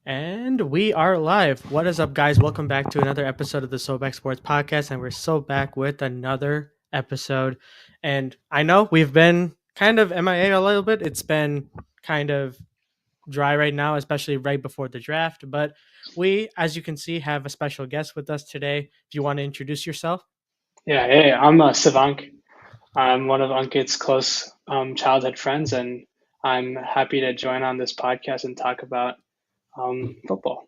And we are live. What is up, guys? Welcome back to another episode of the Sobacksports podcast. And we're so back with another episode. And I know we've been kind of MIA a little bit. It's been kind of dry right now, especially right before the draft. But we, as you can see, have a special guest with us today. If you want to introduce yourself. Yeah, hey, I'm Savank. I'm one of Ankit's close childhood friends, and I'm happy to join on this podcast and talk about football.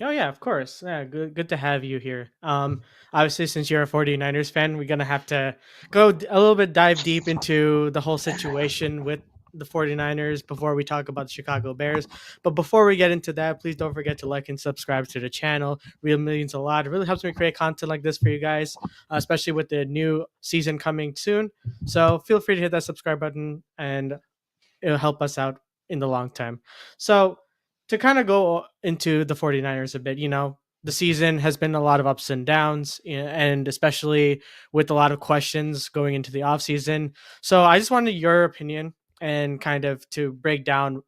Oh yeah, of course. Yeah, good to have you here. Obviously since you're a 49ers fan, we're going to have to a little bit dive deep into the whole situation with the 49ers before we talk about the Chicago Bears. But before we get into that, please don't forget to like and subscribe to the channel. Really means a lot. It really helps me create content like this for you guys, especially with the new season coming soon. So feel free to hit that subscribe button and it'll help us out in the long term. So to kind of go into the 49ers a bit, the season has been a lot of ups and downs, and especially with a lot of questions going into the offseason. So I just wanted your opinion and kind of to break down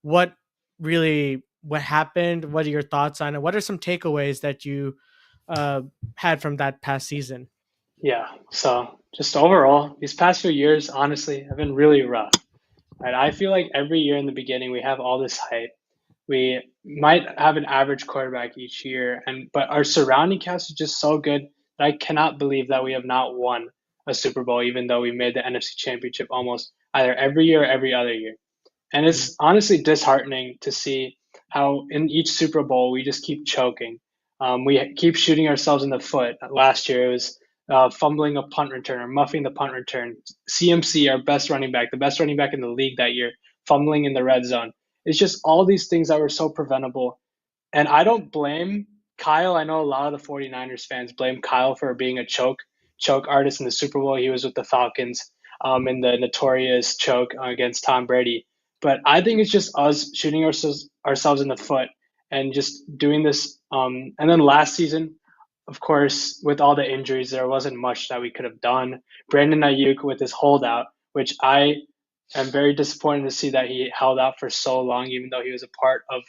what what happened, what are your thoughts on it, what are some takeaways that you uh, had from that past season. Yeah, so just overall, these past few years, honestly, have been really rough. Right? I feel like every year in the beginning, we have all this hype. We might have an average quarterback each year, and but our surrounding cast is just so good that I cannot believe that we have not won a Super Bowl, even though we made the NFC Championship almost either every year or every other year. And Mm. it's honestly disheartening to see how in each Super Bowl we just keep choking. We keep shooting ourselves in the foot. Last year it was fumbling a punt return or muffing the punt return. CMC, our best running back, the best running back in the league that year, fumbling in the red zone. It's just all these things that were so preventable. And I don't blame Kyle. I know a lot of the 49ers fans blame Kyle for being a choke artist in the Super Bowl. He was with the Falcons in the notorious choke against Tom Brady. But I think it's just us shooting ourselves in the foot and just doing this. And then last season, of course, with all the injuries, there wasn't much that we could have done. Brandon Ayuk with his holdout, which I am very disappointed to see that he held out for so long, even though he was a part of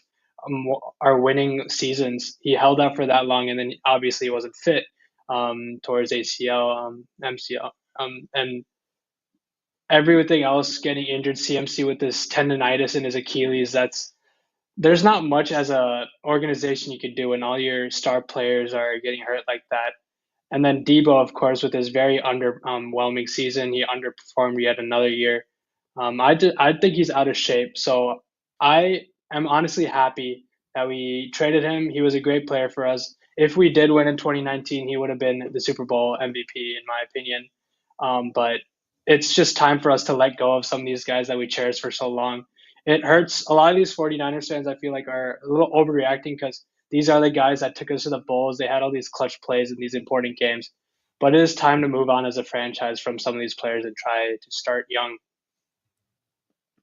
our winning seasons. He held out for that long, and then obviously he wasn't fit towards ACL, MCL, and everything else getting injured. CMC with this tendonitis in his Achilles. There's not much as a organization you could do when all your star players are getting hurt like that. And then Debo, of course, with his very underwhelming season, he underperformed yet another year. I think he's out of shape. So I am honestly happy that we traded him. He was a great player for us. If we did win in 2019, he would have been the Super Bowl MVP, in my opinion. But it's just time for us to let go of some of these guys that we cherished for so long. It hurts. A lot of these 49ers fans, I feel like, are a little overreacting because these are the guys that took us to the Bulls. They had all these clutch plays in these important games. But it is time to move on as a franchise from some of these players and try to start young.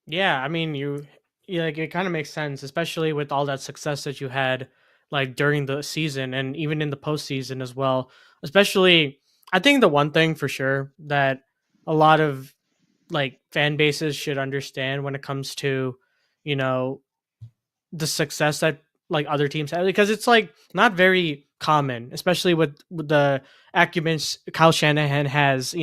Yeah, I mean, you like it kind of makes sense, especially with all that success that you had like during the season and even in the postseason as well. Especially, I think the one thing for sure that a lot of like fan bases should understand when it comes to, you know, the success that like other teams have because it's like not very common, especially with the acumen Kyle Shanahan has,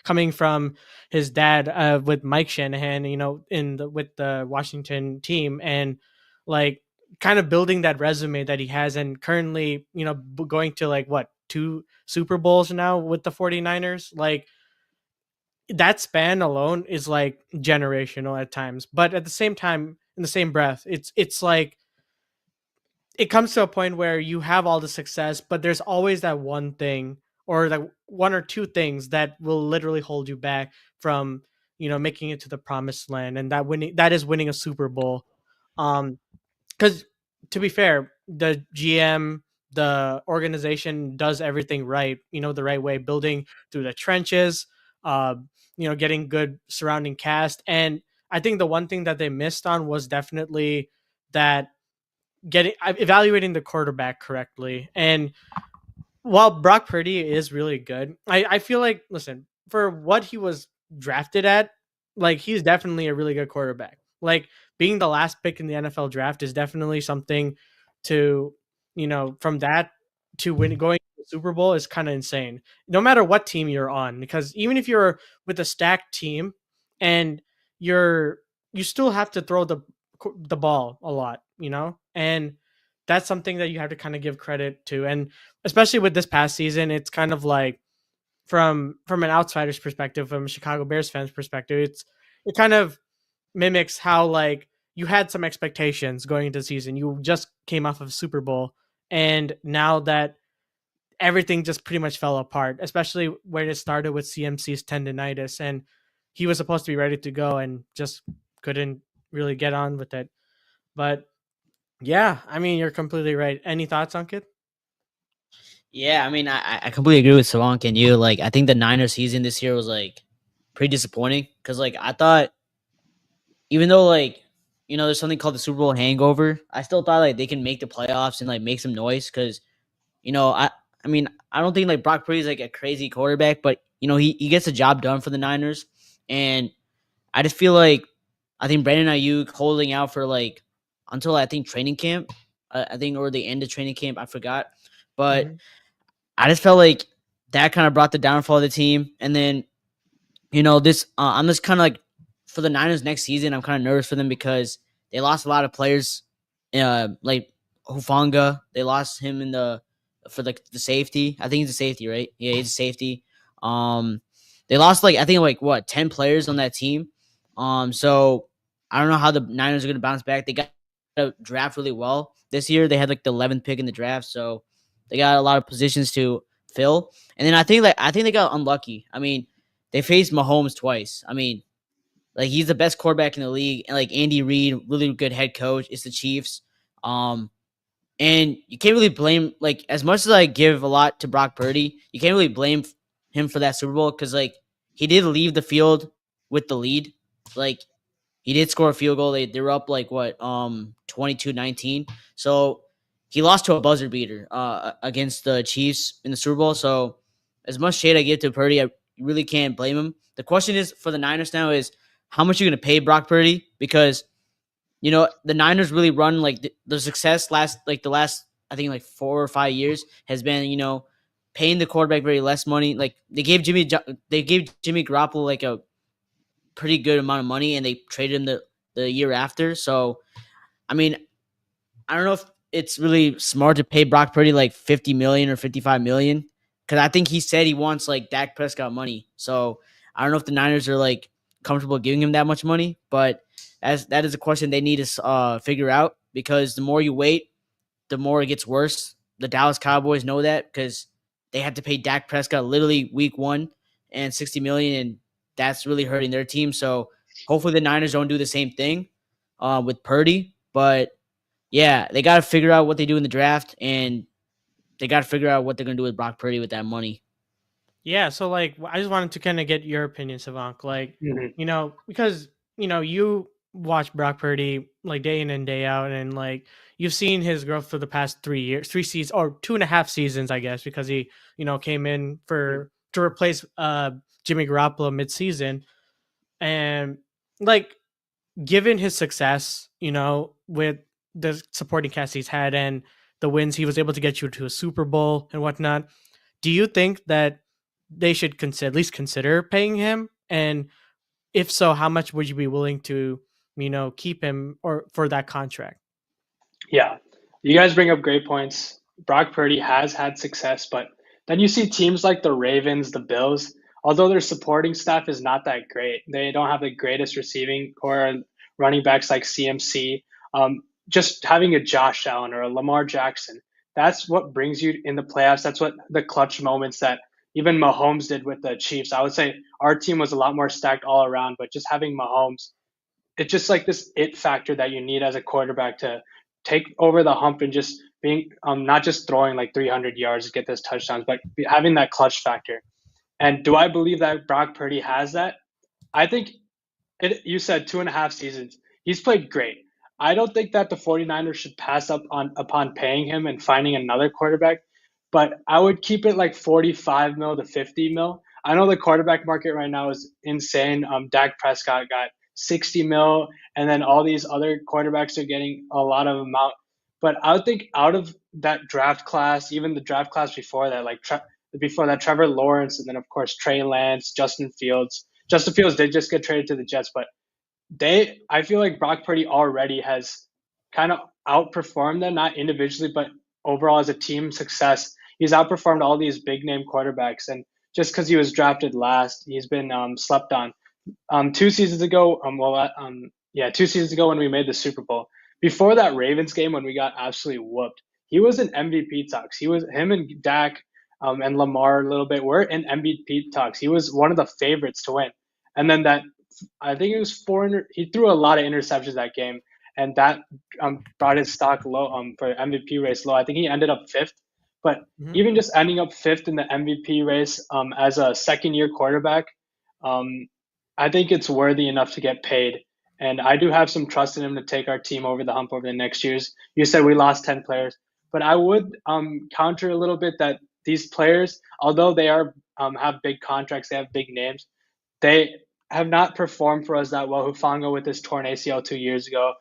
coming from his dad with Mike Shanahan, with the Washington team and like kind of building that resume that he has and currently, going to like what, two Super Bowls now with the 49ers. Like that span alone is like generational at times, but at the same time in the same breath it's like it comes to a point where you have all the success, but there's always that one thing or like one or two things that will literally hold you back from, making it to the promised land. And that is winning a Super Bowl. Because to be fair, the GM, the organization does everything right, the right way, building through the trenches, uh, getting good surrounding cast. And I think the one thing that they missed on was definitely that getting evaluating the quarterback correctly. And while Brock Purdy is really good, I feel like listen, for what he was drafted at, like he's definitely a really good quarterback. Like being the last pick in the NFL draft is definitely something to, from that to win going to the Super Bowl is kind of insane. No matter what team you're on, because even if you're with a stacked team and you're you still have to throw the ball a lot, and that's something that you have to kind of give credit to. And especially with this past season, it's kind of like from an outsider's perspective, from a Chicago Bears fan's perspective, it kind of mimics how like you had some expectations going into the season. You just came off of Super Bowl, and now that everything just pretty much fell apart, especially when it started with CMC's tendonitis, and he was supposed to be ready to go and just couldn't really get on with it. But yeah, I mean, you're completely right. Any thoughts on Kid? Yeah, I mean, I completely agree with Savank and you. Like, I think the Niners season this year was like pretty disappointing because, like, I thought even though there's something called the Super Bowl hangover, I still thought like they can make the playoffs and like make some noise because I mean, I don't think like Brock Purdy's like a crazy quarterback, but he gets the job done for the Niners, and I just feel like I think Brandon Ayuk holding out for like until I think training camp, I think or the end of training camp, I forgot, but Mm-hmm. I just felt like that kind of brought the downfall of the team. And then, this I'm just kind of like for the Niners next season, I'm kind of nervous for them because they lost a lot of players, like Hufanga. They lost him in for like the safety. I think he's a safety, right? Yeah, he's a safety. Um, they lost like I think like what 10 players on that team. So I don't know how the Niners are going to bounce back. They got to draft really well this year. They had like the 11th pick in the draft, so they got a lot of positions to fill. And then I think they got unlucky. I mean, they faced Mahomes twice. I mean, like he's the best quarterback in the league, and like Andy Reid, really good head coach. It's the Chiefs. Um, and you can't really blame like as much as I give a lot to Brock Purdy, you can't really blame him for that Super Bowl because like he did leave the field with the lead. Like he did score a field goal. They were up like what 22-19. So he lost to a buzzer beater against the Chiefs in the Super Bowl. So as much shade I give to Purdy, I really can't blame him. The question is for the Niners now is how much are you going to pay Brock Purdy because the Niners really run like the success the last I think like 4 or 5 years has been paying the quarterback very less money. Like they gave Jimmy Garoppolo like a pretty good amount of money and they traded him the year after. So I mean I don't know if it's really smart to pay Brock Purdy like 50 million or 55 million because I think he said he wants like Dak Prescott money. So I don't know if the Niners are like comfortable giving him that much money, but that is a question they need to figure out because the more you wait, the more it gets worse. The Dallas Cowboys know that because they had to pay Dak Prescott literally week one and 60 million, and that's really hurting their team. So hopefully the Niners don't do the same thing with Purdy, but yeah, they got to figure out what they do in the draft, and they got to figure out what they're going to do with Brock Purdy with that money. Yeah, so like I just wanted to kind of get your opinion, Savank. Like, Hmm. because you watch Brock Purdy like day in and day out, and like you've seen his growth for the past 3 years, 3 seasons or 2.5 seasons, I guess, because he came in for to replace Jimmy Garoppolo mid-season, and like given his success, with the supporting cast he's had and the wins he was able to get you to a Super Bowl and whatnot, do you think that they should at least consider paying him? And if so, how much would you be willing to, keep him or for that contract? Yeah, you guys bring up great points. Brock Purdy has had success, but then you see teams like the Ravens, the Bills, although their supporting staff is not that great, they don't have the greatest receiving or running backs like CMC. Just having a Josh Allen or a Lamar Jackson, that's what brings you in the playoffs. That's what the clutch moments that even Mahomes did with the Chiefs. I would say our team was a lot more stacked all around, but just having Mahomes, it's just like this it factor that you need as a quarterback to take over the hump and just being not just throwing like 300 yards to get those touchdowns, but having that clutch factor. And do I believe that Brock Purdy has that? I think you said 2.5 seasons. He's played great. I don't think that the 49ers should pass up on upon paying him and finding another quarterback, but I would keep it like 45 mil to 50 mil. I know the quarterback market right now is insane. Dak Prescott got 60 mil, and then all these other quarterbacks are getting a lot of amount. But I would think out of that draft class, even the draft class before that, like before that, Trevor Lawrence, and then of course Trey Lance, Justin Fields. Justin Fields did just get traded to the Jets, but I feel like Brock Purdy already has kind of outperformed them, not individually, but overall as a team success. He's outperformed all these big name quarterbacks, and just because he was drafted last, he's been slept on. 2 seasons ago, yeah, 2 seasons ago when we made the Super Bowl. Before that Ravens game when we got absolutely whooped, he was in MVP talks. He was him and Dak and Lamar a little bit were in MVP talks. He was one of the favorites to win. And then that I think it was he threw a lot of interceptions that game, and that brought his stock low for MVP race low. I think he ended up fifth, but Mhm. even just ending up fifth in the MVP race as a second year quarterback, um, I think it's worthy enough to get paid. And I do have some trust in him to take our team over the hump over the next years. You said we lost 10 players, but I would counter a little bit that these players, although they are have big contracts, they have big names, they have not performed for us that well. Hufanga with his torn ACL 2 years ago,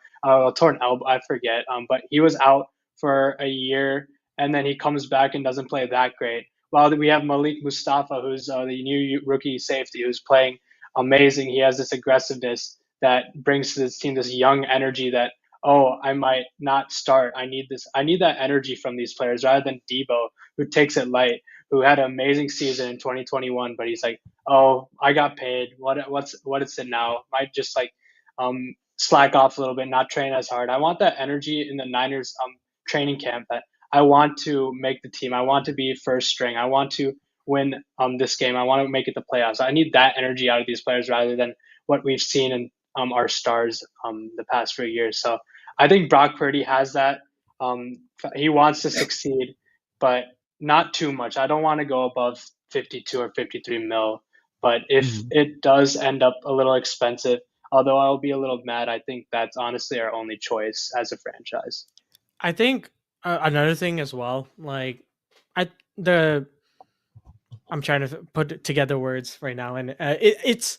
torn elbow, I forget, but he was out for a year, and then he comes back and doesn't play that great. While we have Malik Mustafa, who's the new rookie safety, who's playing amazing. He has this aggressiveness that brings to this team this young energy that, oh, I might not start. I need this. I need that energy from these players rather than Debo, who takes it light, who had an amazing season in 2021, but he's like, oh, I got paid. What is it now? Might just like slack off a little bit, not train as hard. I want that energy in the Niners training camp that I want to make the team. I want to be first string. I want to win this game. I want to make it the playoffs. I need that energy out of these players rather than what we've seen in our stars the past few years. So I think Brock Purdy has that. Um, he wants to succeed, but not too much. I don't want to go above 52 or 53 mil. But if Mhm. it does end up a little expensive, although I'll be a little mad, I think that's honestly our only choice as a franchise. I think another thing as well, like I the I'm trying to put together words right now, and it's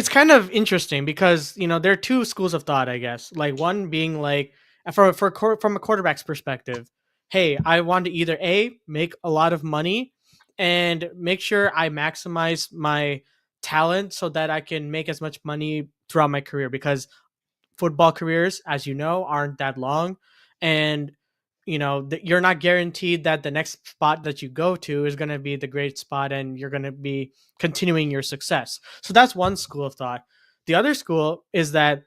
kind of interesting because there are two schools of thought, I guess. Like one being like from a quarterback's perspective, hey, I want to either a make a lot of money and make sure I maximize my talent so that I can make as much money throughout my career because football careers, as you know, aren't that long, and you're not guaranteed that the next spot that you go to is going to be the great spot and you're going to be continuing your success. So that's one school of thought. The other school is that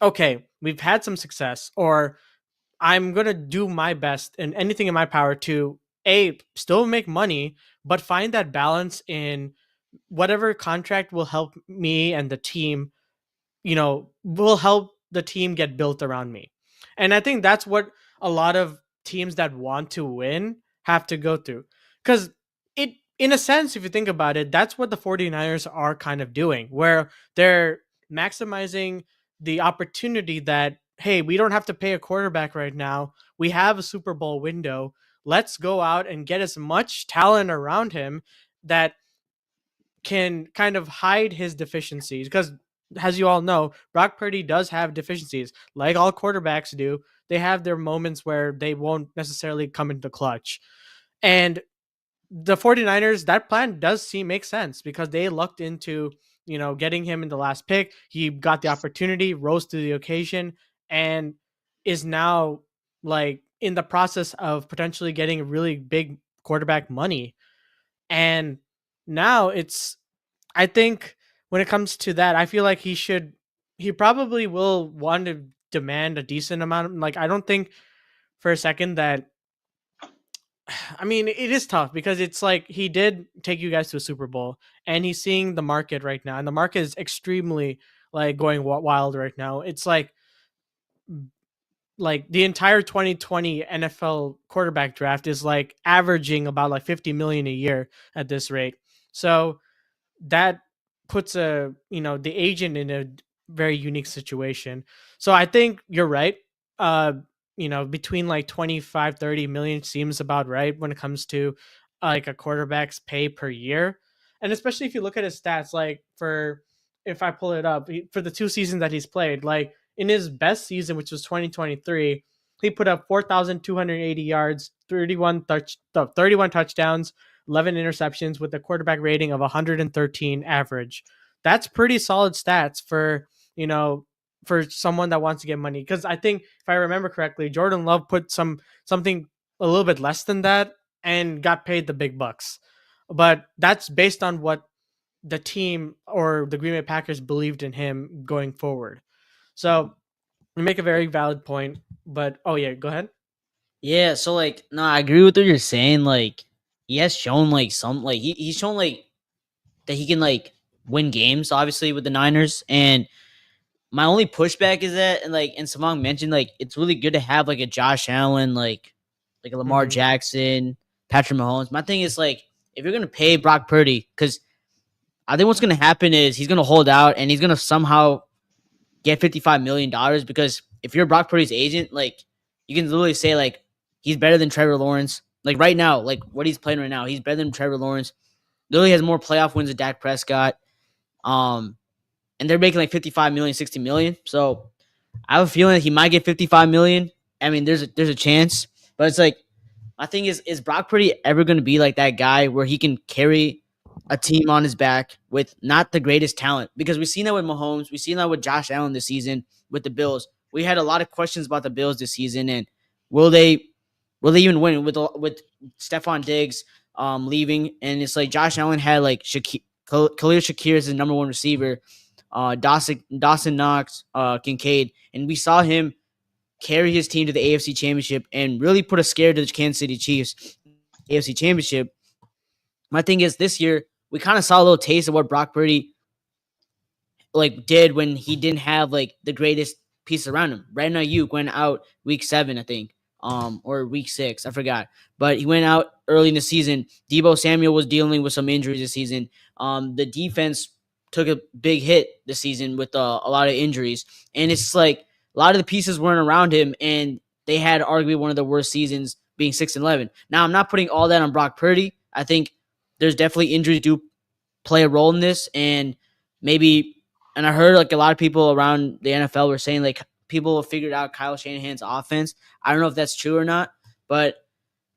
okay, we've had some success, or I'm going to do my best and anything in my power to a still make money but find that balance in whatever contract will help me and the team, will help the team get built around me. And I think that's what a lot of teams that want to win have to go through. Because in a sense, if you think about it, that's what the 49ers are kind of doing, where they're maximizing the opportunity that, hey, we don't have to pay a quarterback right now. We have a Super Bowl window. Let's go out and get as much talent around him that can kind of hide his deficiencies because as you all know, Brock Purdy does have deficiencies like all quarterbacks do. They have their moments where they won't necessarily come into clutch. And the 49ers, that plan does seem make sense because they lucked into, getting him in the last pick. He got the opportunity, rose to the occasion, and is now like in the process of potentially getting really big quarterback money. And now I think when it comes to that, I feel like he probably will want to demand a decent amount. Like, I don't think for a second that, I mean, it is tough because it's like he did take you guys to a Super Bowl and he's seeing the market right now. And the market is extremely like going wild right now. It's like the entire 2020 NFL quarterback draft is like averaging about like 50 million a year at this rate. So that puts the agent in a very unique situation. So I think you're right. Between like 25-30 million seems about right when it comes to like a quarterback's pay per year. And especially if you look at his stats, like for if I pull it up for the 2 seasons that he's played, like in his best season, which was 2023, he put up 4,280 yards, 31 touchdowns, 11 interceptions with a quarterback rating of 113 average. That's pretty solid stats for, you know, for someone that wants to get money. Because I think if I remember correctly, Jordan Love put something a little bit less than that and got paid the big bucks. But that's based on what the team or the Green Bay Packers believed in him going forward. So you make a very valid point. But oh yeah, go ahead. Yeah, so like no, I agree with what you're saying. Like he has shown like some like he's shown like that he can like win games, obviously, with the Niners. And my only pushback is that and Samang mentioned like it's really good to have like a Josh Allen, like a Lamar Mm-hmm. Jackson, Patrick Mahomes. My thing is like if you're gonna pay Brock Purdy, because I think what's gonna happen is he's gonna hold out and he's gonna somehow get $55 million, because if you're Brock Purdy's agent, like you can literally say like he's better than Trevor Lawrence. Like right now, like what he's playing right now, he's better than Trevor Lawrence. Literally has more playoff wins than Dak Prescott. Um, and they're making like 55 million, 60 million. So I have a feeling that he might get 55 million. I mean, there's a chance, but it's like my thing is Brock Purdy ever going to be like that guy where he can carry a team on his back with not the greatest talent? Because we've seen that with Mahomes, we've seen that with Josh Allen this season with the Bills. We had a lot of questions about the Bills this season, and will they will they even win with Stephon Diggs leaving? And it's like Josh Allen had like Khalil Shakir as his number one receiver, Dawson Knox, Kincaid, and we saw him carry his team to the AFC Championship and really put a scare to the Kansas City Chiefs AFC Championship. My thing is this year we kind of saw a little taste of what Brock Purdy like did when he didn't have like the greatest piece around him. Brandon Ayuk went out week 7, I think, or week 6, I forgot, but he went out early in the season. Debo Samuel was dealing with some injuries this season. The defense took a big hit this season with a lot of injuries, and it's like a lot of the pieces weren't around him, and they had arguably one of the worst seasons, being 6-11. Now, I'm not putting all that on Brock Purdy. I think there's definitely injuries do play a role in this, and maybe, and I heard like a lot of people around the NFL were saying like people have figured out Kyle Shanahan's offense. I don't know if that's true or not, but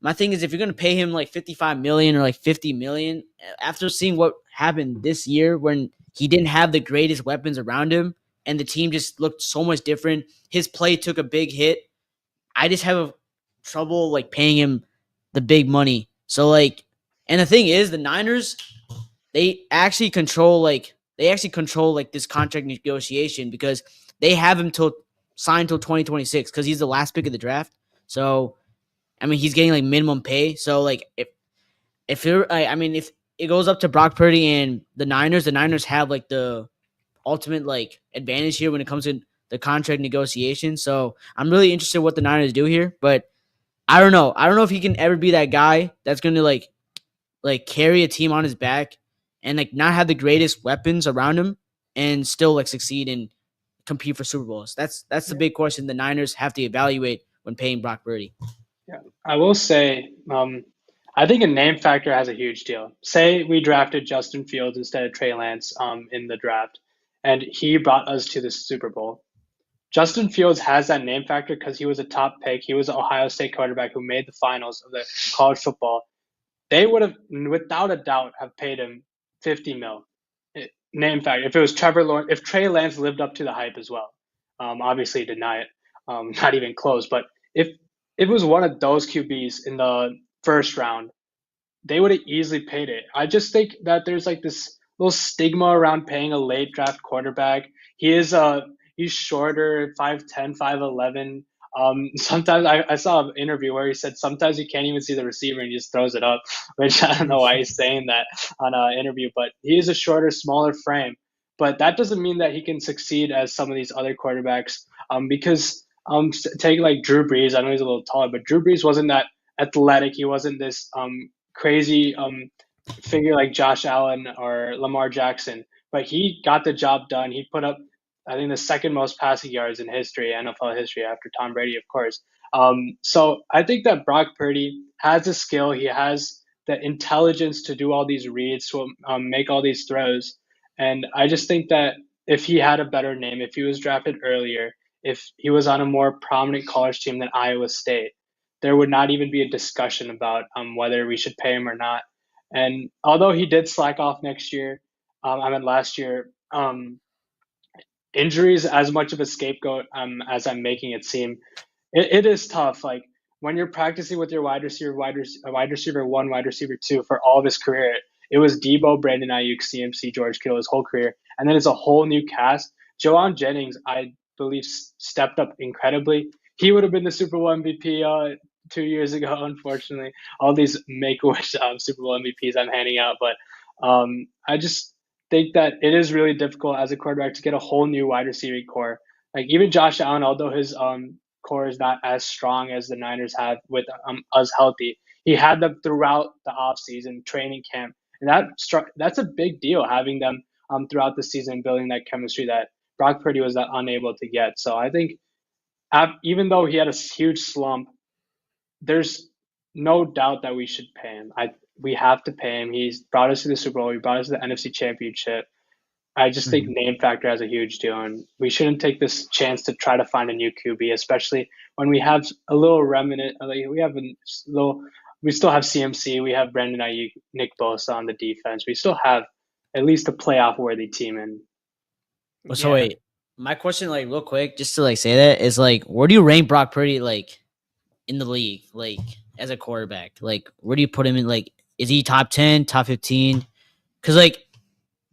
my thing is if you're going to pay him like 55 million or like 50 million after seeing what happened this year when he didn't have the greatest weapons around him and the team just looked so much different, his play took a big hit. I just have a trouble like paying him the big money. So like, and the thing is the Niners, they actually control like this contract negotiation because they have him till signed till 2026 because he's the last pick of the draft. So I mean he's getting like minimum pay. So like if it goes up to Brock Purdy and the Niners have like the ultimate like advantage here when it comes to the contract negotiation. So I'm really interested in what the Niners do here, but I don't know. I don't know if he can ever be that guy that's going to like carry a team on his back and like not have the greatest weapons around him and still like succeed and compete for Super Bowls. That's the Yeah. big question the Niners have to evaluate when paying Brock Purdy. Yeah. I will say, I think a name factor has a huge deal. Say we drafted Justin Fields instead of Trey Lance in the draft, and he brought us to the Super Bowl. Justin Fields has that name factor because he was a top pick. He was an Ohio State quarterback who made the finals of the college football. They would have, without a doubt, have paid him 50 mil. Name factor. If it was Trevor Lawrence, if Trey Lance lived up to the hype as well, obviously deny it, not even close. But if it was one of those QBs in the first round, they would have easily paid it. I just think that there's like this little stigma around paying a late draft quarterback. He's shorter, 5'10", 5'11". Sometimes I saw an interview where he said sometimes you can't even see the receiver and he just throws it up, which I don't know why he's saying that on an interview, but he is a shorter, smaller frame. But that doesn't mean that he can succeed as some of these other quarterbacks, because take like Drew Brees. I know he's a little taller, but Drew Brees wasn't that athletic. He wasn't this crazy figure like Josh Allen or Lamar Jackson, but he got the job done. He put up, I think, the second most passing yards in history, NFL history, after Tom Brady, of course. So I think that Brock Purdy has the skill. He has the intelligence to do all these reads, to make all these throws. And I just think that if he had a better name, if he was drafted earlier, if he was on a more prominent college team than Iowa State, there would not even be a discussion about whether we should pay him or not. And although he did slack off next year, last year, injuries as much of a scapegoat as I'm making it seem, it is tough. Like when you're practicing with your wide receiver one, wide receiver two for all of his career, it was Debo, Brandon Ayuk, CMC, George Kittle his whole career, and then it's a whole new cast. Joan Jennings, I believe, stepped up incredibly. He would have been the Super Bowl MVP 2 years ago. Unfortunately, all these Make-A-Wish Super Bowl MVPs I'm handing out, but I just think that it is really difficult as a quarterback to get a whole new wide receiving core. Like even Josh Allen, although his core is not as strong as the Niners have with us healthy, he had them throughout the offseason, training camp, and that's a big deal having them throughout the season, building that chemistry that Brock Purdy was unable to get. So I think even though he had a huge slump, there's no doubt that we should pay him. We have to pay him. He's brought us to the Super Bowl. He brought us to the NFC Championship. I just think name factor has a huge deal, and we shouldn't take this chance to try to find a new QB, especially when we have a little remnant. Like we still have CMC, we have Brandon Ayuk, Nick Bosa on the defense. We still have at least a playoff worthy team. And so wait, my question, like real quick, just to like say that is like, where do you rank Brock Purdy like in the league, like as a quarterback? Like, where do you put him in? Like, is he top 10, top 15? Because like,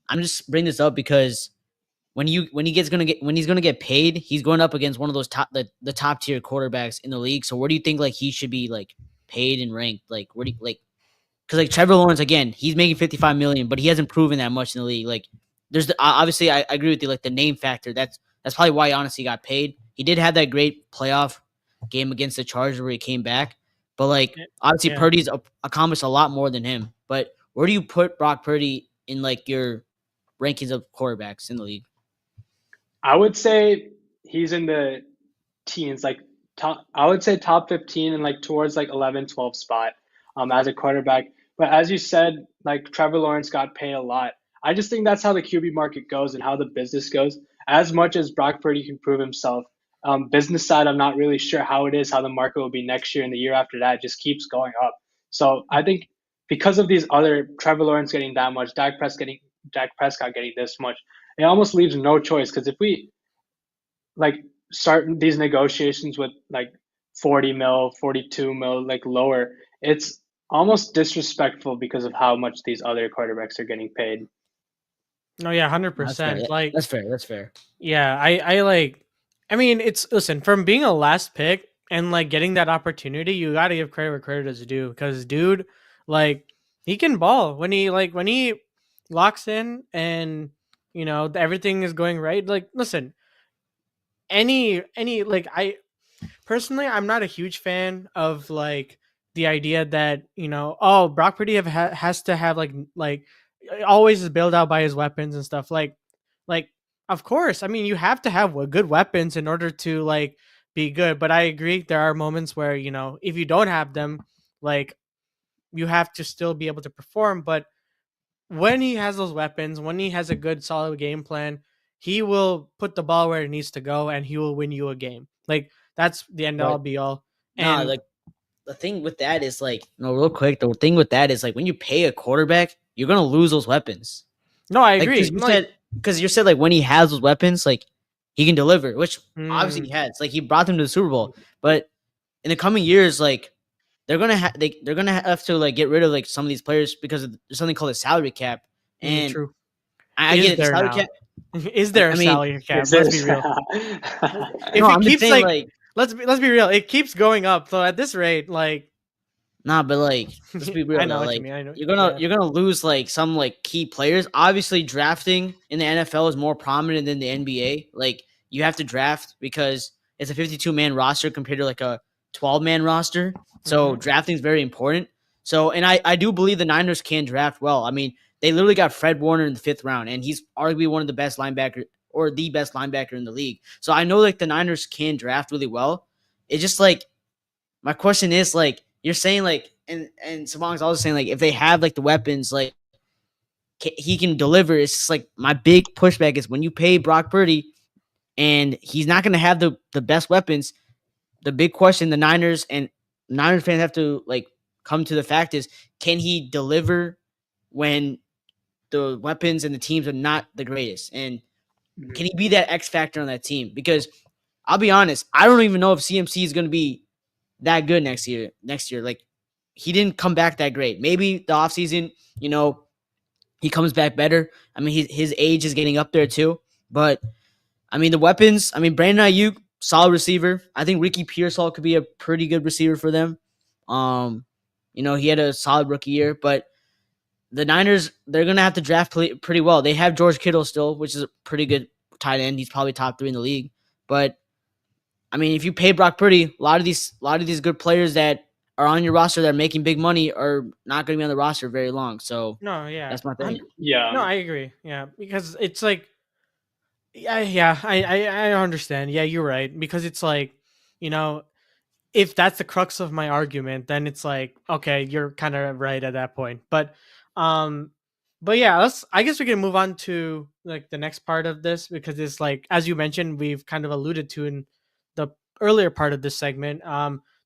I'm just bringing this up because when he's gonna get paid, he's going up against one of those the top tier quarterbacks in the league. So where do you think like he should be like paid and ranked? Like where do you like? Because like Trevor Lawrence, again, he's making $55 million, but he hasn't proven that much in the league. Like there's obviously I agree with you, like the name factor. That's probably why he honestly got paid. He did have that great playoff game against the Chargers where he came back, but like obviously Purdy's accomplished a lot more than him. But where do you put Brock Purdy in like your rankings of quarterbacks in the league? I would say he's in the teens, like I would say top 15 and like towards like 11, 12 spot as a quarterback. But as you said, like Trevor Lawrence got paid a lot. I just think that's how the QB market goes and how the business goes. As much as Brock Purdy can prove himself, business side, I'm not really sure how it is, how the market will be next year and the year after that. It just keeps going up. So I think because of these other Trevor Lawrence getting that much, Dak Prescott getting this much, it almost leaves no choice. Because if we like start these negotiations with like 40 mil, 42 mil, like lower, it's almost disrespectful because of how much these other quarterbacks are getting paid. No, yeah, 100%. Like that's fair. That's fair. Yeah, I like. I mean, listen, from being a last pick and like getting that opportunity, you got to give credit where credit is due. Because dude, like he can ball when he locks in and everything is going right. Like, listen, any like I personally, I'm not a huge fan of like the idea that Brock Purdy has to have like always is built out by his weapons and stuff. Like of course, I mean you have to have good weapons in order to like be good. But I agree, there are moments where if you don't have them, like you have to still be able to perform. But when he has those weapons, when he has a good solid game plan, he will put the ball where it needs to go and he will win you a game. Like that's the end all be all. And like the thing with that is like, real quick, the thing with that is like when you pay a quarterback, you're gonna lose those weapons. No, I agree. Because you said like when he has those weapons, like he can deliver, which obviously he has. Like he brought them to the Super Bowl, but in the coming years, like they're gonna have to like get rid of like some of these players because there's something called a salary cap. And true. I get it. Salary cap. Is there a salary cap? Let's be real. If it keeps like let's be real, it keeps going up. So at this rate, like but like let's be real. I know though. what Like you mean. I know. you're gonna lose like some like key players. Obviously, drafting in the NFL is more prominent than the NBA. Like you have to draft because it's a 52-man roster compared to like a 12-man roster. So drafting is very important. So, and I do believe the Niners can draft well. I mean, they literally got Fred Warner in the 5th round, and he's arguably one of the best linebackers or the best linebacker in the league. So I know like the Niners can draft really well. It's just like my question is like you're saying like and Sabong's also saying like if they have like the weapons like he can deliver. It's just like my big pushback is when you pay Brock Purdy, and he's not going to have the best weapons. The big question the Niners fans have to come to the fact is, can he deliver when the weapons and the teams are not the greatest? And Mhm. can he be that X factor on that team? Because I'll be honest, I don't even know if CMC is going to be that good next year. Like, he didn't come back that great. Maybe the offseason, he comes back better. I mean, his age is getting up there too. But I mean, the weapons. I mean, Brandon Ayuk, solid receiver. I think Ricky Pearsall could be a pretty good receiver for them. He had a solid rookie year, but the Niners, they're gonna have to draft pretty well. They have George Kittle still, which is a pretty good tight end. He's probably top 3 in the league. But I mean, if you pay Brock Purdy, a lot of these good players that are on your roster that are making big money are not going to be on the roster very long. So No, yeah. that's my thing. Yeah. No, I agree. Yeah, because it's like, yeah, I understand. Yeah, you're right. Because it's like, you know, if that's the crux of my argument, then it's like, okay, you're kind of right at that point. Um, but yeah, I guess we can move on to like the next part of this, because it's like, as you mentioned, we've kind of alluded to in the earlier part of this segment,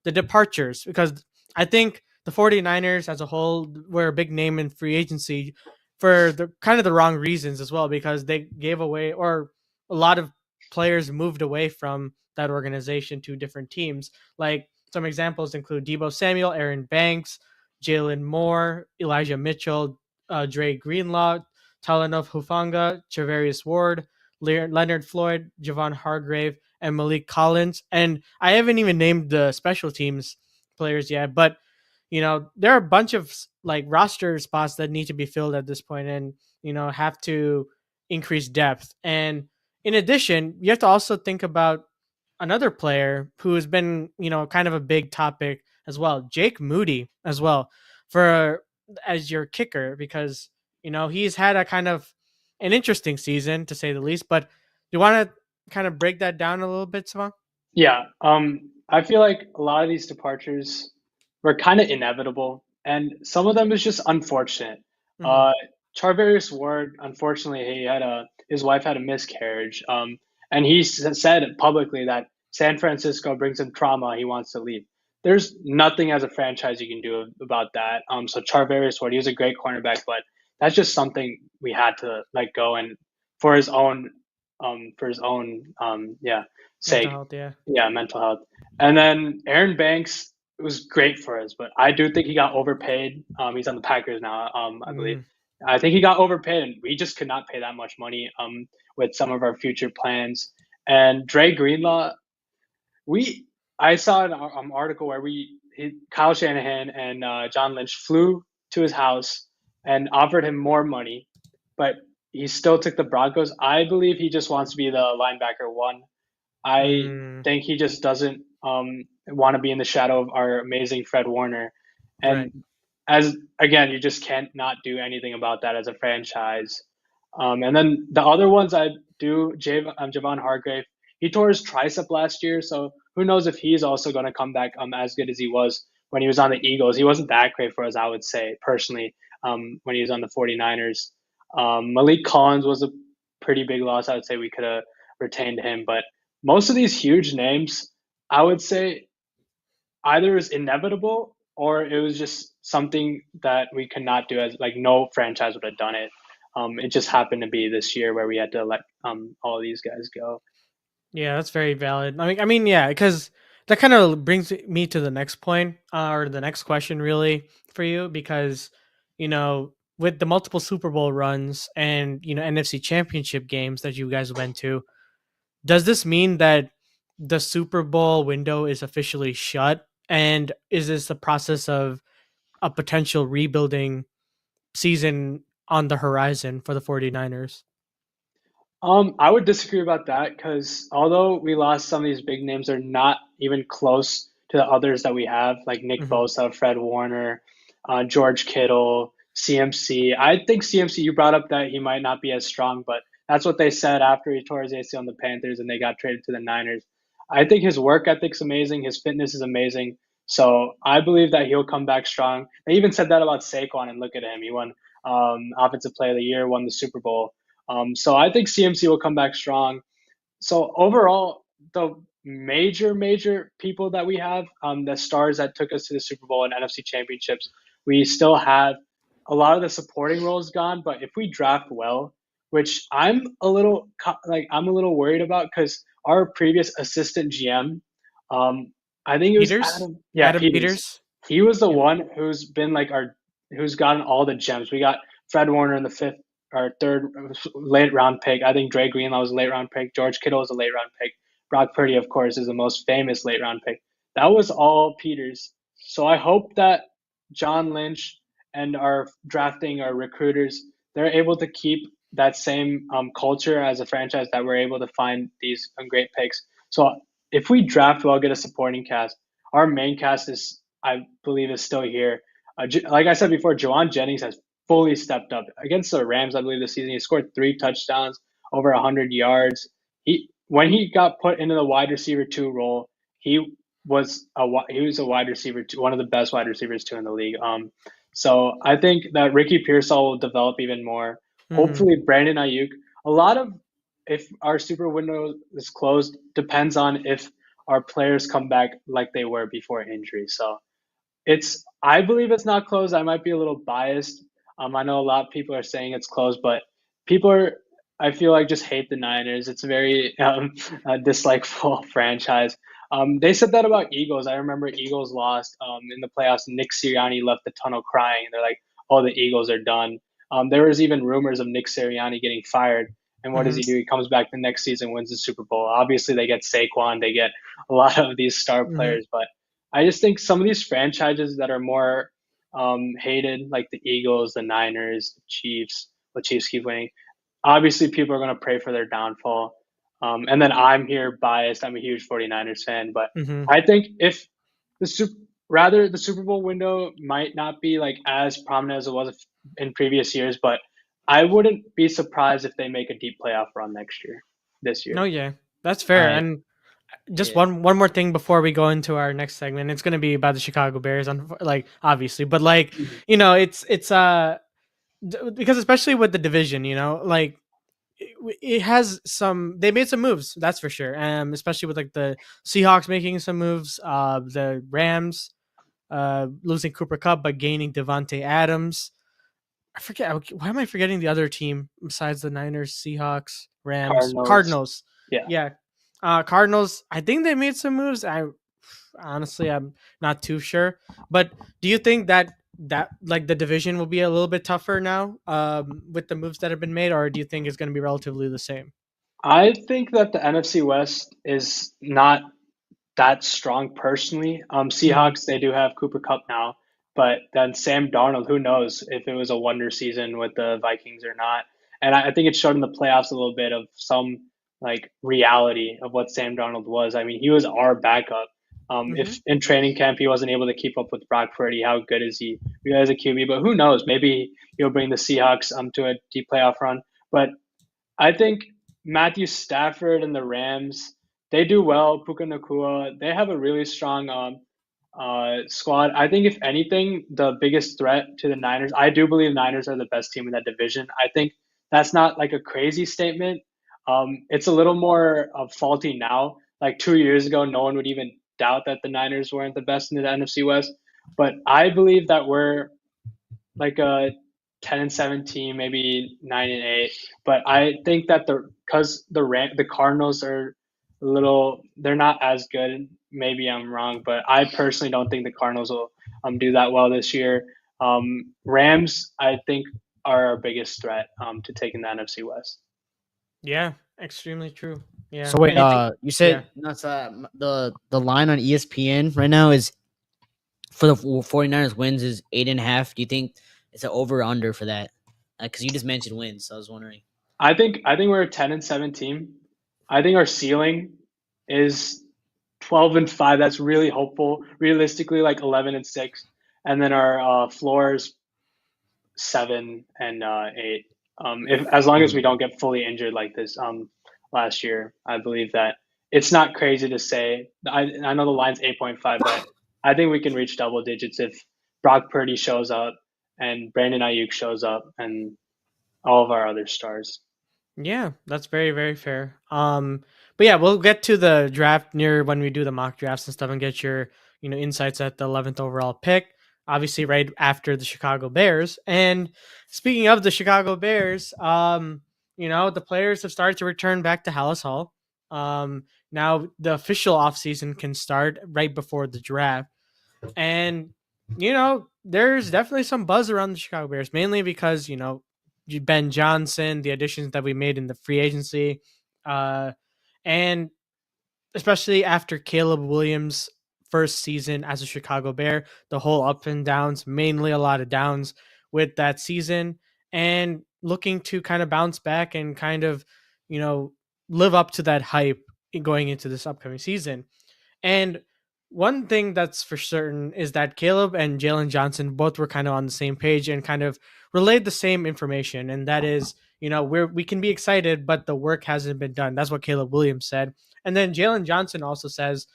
the departures, because I think the 49ers as a whole were a big name in free agency for the kind of the wrong reasons as well, because they gave away, or a lot of players moved away from that organization to different teams. Like, some examples include Debo Samuel, Aaron Banks, Jalen Moore, Elijah Mitchell, Dre Greenlaw, Talanoff Hufanga, Travarius Ward, Leonard Floyd, Javon Hargrave, and Malik Collins. And I haven't even named the special teams players yet, but there are a bunch of like roster spots that need to be filled at this point, and have to increase depth. And in addition, you have to also think about another player who has been, kind of a big topic as well, Jake Moody as well, for as your kicker, because he's had a kind of an interesting season to say the least. But do you want to kind of break that down a little bit, Savon? Yeah, I feel like a lot of these departures were kind of inevitable, and some of them is just unfortunate. Hmm. Uh, Charvarius Ward, unfortunately, his wife had a miscarriage, and he said publicly that San Francisco brings him trauma. He wants to leave. There's nothing as a franchise you can do about that. So Charvarius Ward, he was a great cornerback, but that's just something we had to let go, and for his own, yeah, Mental sake. health, yeah. Yeah, mental health. And then Aaron Banks was great for us, but I do think he got overpaid. He's on the Packers now, I believe. Mm, I think he got overpaid, and we just could not pay that much money with some of our future plans. And Dre Greenlaw, we I saw an article where Kyle Shanahan and John Lynch flew to his house and offered him more money, but he still took the Broncos. I believe he just wants to be the linebacker one. I mm, think he just doesn't want to be in the shadow of our amazing Fred Warner. right. And as again, you just can't not do anything about that as a franchise. And then the other ones I do, Javon Hargrave, he tore his tricep last year, so who knows if he's also going to come back as good as he was when he was on the Eagles. He wasn't that great for us, I would say, personally, when he was on the 49ers. Malik Collins was a pretty big loss. I would say we could have retained him, but most of these huge names, I would say either is inevitable or it was just something that we could not do, as like no franchise would have done it. It just happened to be this year where we had to let all of these guys go. Yeah, that's very valid. I mean, yeah, because that kind of brings me to the next point, or the next question, really, for you, because with the multiple Super Bowl runs and NFC Championship games that you guys went to, does this mean that the Super Bowl window is officially shut? And is this the process of a potential rebuilding season on the horizon for the 49ers? I would disagree about that because although we lost some of these big names, they're not even close to the others that we have, like Nick Hmm. Bosa, Fred Warner, George Kittle, CMC. I think CMC, you brought up that he might not be as strong, but that's what they said after he tore his ACL on the Panthers and they got traded to the Niners. I think his work ethic's amazing. His fitness is amazing. So I believe that he'll come back strong. They even said that about Saquon, and look at him. He won Offensive Player of the Year, won the Super Bowl. So I think CMC will come back strong. So overall, the major people that we have, the stars that took us to the Super Bowl and NFC championships, we still have a lot of the supporting roles gone. But if we draft well, which I'm a little worried about because our previous assistant GM, I think it was Peters, Adam. Yeah, Adam Peters. Peters. He was the Yeah. one who's been like who's gotten all the gems. We got Fred Warner in the fifth our third late round pick. I think Dre Greenlaw was a late round pick. George Kittle was a late round pick. Brock Purdy, of course, is the most famous late round pick. That was all Peters. So I hope that John Lynch and our drafting, our recruiters, they're able to keep that same culture as a franchise that we're able to find these great picks. So if we draft well, get a supporting cast, our main cast is, I believe, is still here. Like I said before, Jawan Jennings has fully stepped up against the Rams. I believe this season he scored 3 touchdowns, over 100 yards. When he got put into the wide receiver 2 role, he he was a wide receiver 2, one of the best wide receivers 2 in the league. So I think that Ricky Pearsall will develop even more. Mm-hmm. Hopefully, Brandon Ayuk. A lot of if our super window is closed depends on if our players come back like they were before injury. So I believe it's not closed. I might be a little biased. I know a lot of people are saying it's closed, but people are, I feel like, just hate the Niners. It's a very a dislikable franchise. They said that about Eagles. I remember Eagles lost in the playoffs. Nick Sirianni left the tunnel crying. They're like, "Oh, the Eagles are done." There was even rumors of Nick Sirianni getting fired. And what does Mm-hmm. he do? He comes back the next season, wins the Super Bowl. Obviously, they get Saquon, they get a lot of these star Mm-hmm. players, but I just think some of these franchises that are more hated, like the Eagles, the Niners, the Chiefs keep winning. Obviously, people are going to pray for their downfall. And then I'm here biased. I'm a huge 49ers fan, but Mm-hmm. I think if the super, rather the Super Bowl window might not be like as prominent as it was in previous years, but I wouldn't be surprised if they make a deep playoff run this No, year. yeah, that's fair. I And just Yeah. one more thing before we go into our next segment. It's going to be about the Chicago Bears, like obviously, but like Mhm. because especially with the division, like it has some. They made some moves, that's for sure. Especially with like the Seahawks making some moves, the Rams losing Cooper Cup but gaining Devonte Adams. I forget. Why am I forgetting the other team besides the Niners, Seahawks, Rams, Cardinals. Cardinals? Yeah. Yeah, Cardinals. I think they made some moves. I'm not too sure. But do you think that like the division will be a little bit tougher now with the moves that have been made, or do you think it's going to be relatively the same? I think that the NFC West is not that strong personally. Mm-hmm. Seahawks, they do have Cooper Cup now, but then Sam Darnold, who knows if it was a wonder season with the Vikings or not. And I think it showed in the playoffs a little bit of some like reality of what Sam Darnold was. I mean, he was our backup. Mm-hmm. If in training camp he wasn't able to keep up with Brock Purdy, how good is he really as a QB? But who knows? Maybe he'll bring the Seahawks to a deep playoff run. But I think Matthew Stafford and the Rams, they do well. Puka Nakua, they have a really strong squad. I think if anything, the biggest threat to the Niners, I do believe the Niners are the best team in that division. I think that's not like a crazy statement. It's a little more faulty now. Like 2 years ago, no one would even doubt that the Niners weren't the best in the NFC West. But I believe that we're like a 10-17, maybe 9-8. But I think that the Cardinals are they're not as good. Maybe I'm wrong, but I personally don't think the Cardinals will do that well this year. Rams, I think, are our biggest threat to taking the NFC West. Yeah, extremely true. So Yeah, wait, anything. you Yeah. said that's the line on ESPN right now is for the 49ers wins is 8.5. Do you think it's an over or under for that? Because you just mentioned wins, so I was wondering. I think we're a 10-7 team. I think our ceiling is 12-5. That's really hopeful. Realistically, like 11-6, and then our floor is 7-8. If as long as we don't get fully injured like this last year, I believe that it's not crazy to say. I know the line's 8.5, but I think we can reach double digits if Brock Purdy shows up and Brandon Ayuk shows up and all of our other stars. Yeah, that's very, very fair. But yeah, we'll get to the draft near when we do the mock drafts and stuff and get your, insights at the 11th overall pick. Obviously, right after the Chicago Bears. And speaking of the Chicago Bears, the players have started to return back to Hallis Hall. Now the official offseason can start right before the draft. And, there's definitely some buzz around the Chicago Bears, mainly because, Ben Johnson, the additions that we made in the free agency. And especially after Caleb Williams' first season as a Chicago Bear, the whole up and downs, mainly a lot of downs with that season, and looking to kind of bounce back and kind of, live up to that hype going into this upcoming season. And one thing that's for certain is that Caleb and Jalen Johnson both were kind of on the same page and kind of relayed the same information. And that is, we can be excited, but the work hasn't been done. That's what Caleb Williams said. And then Jalen Johnson also says,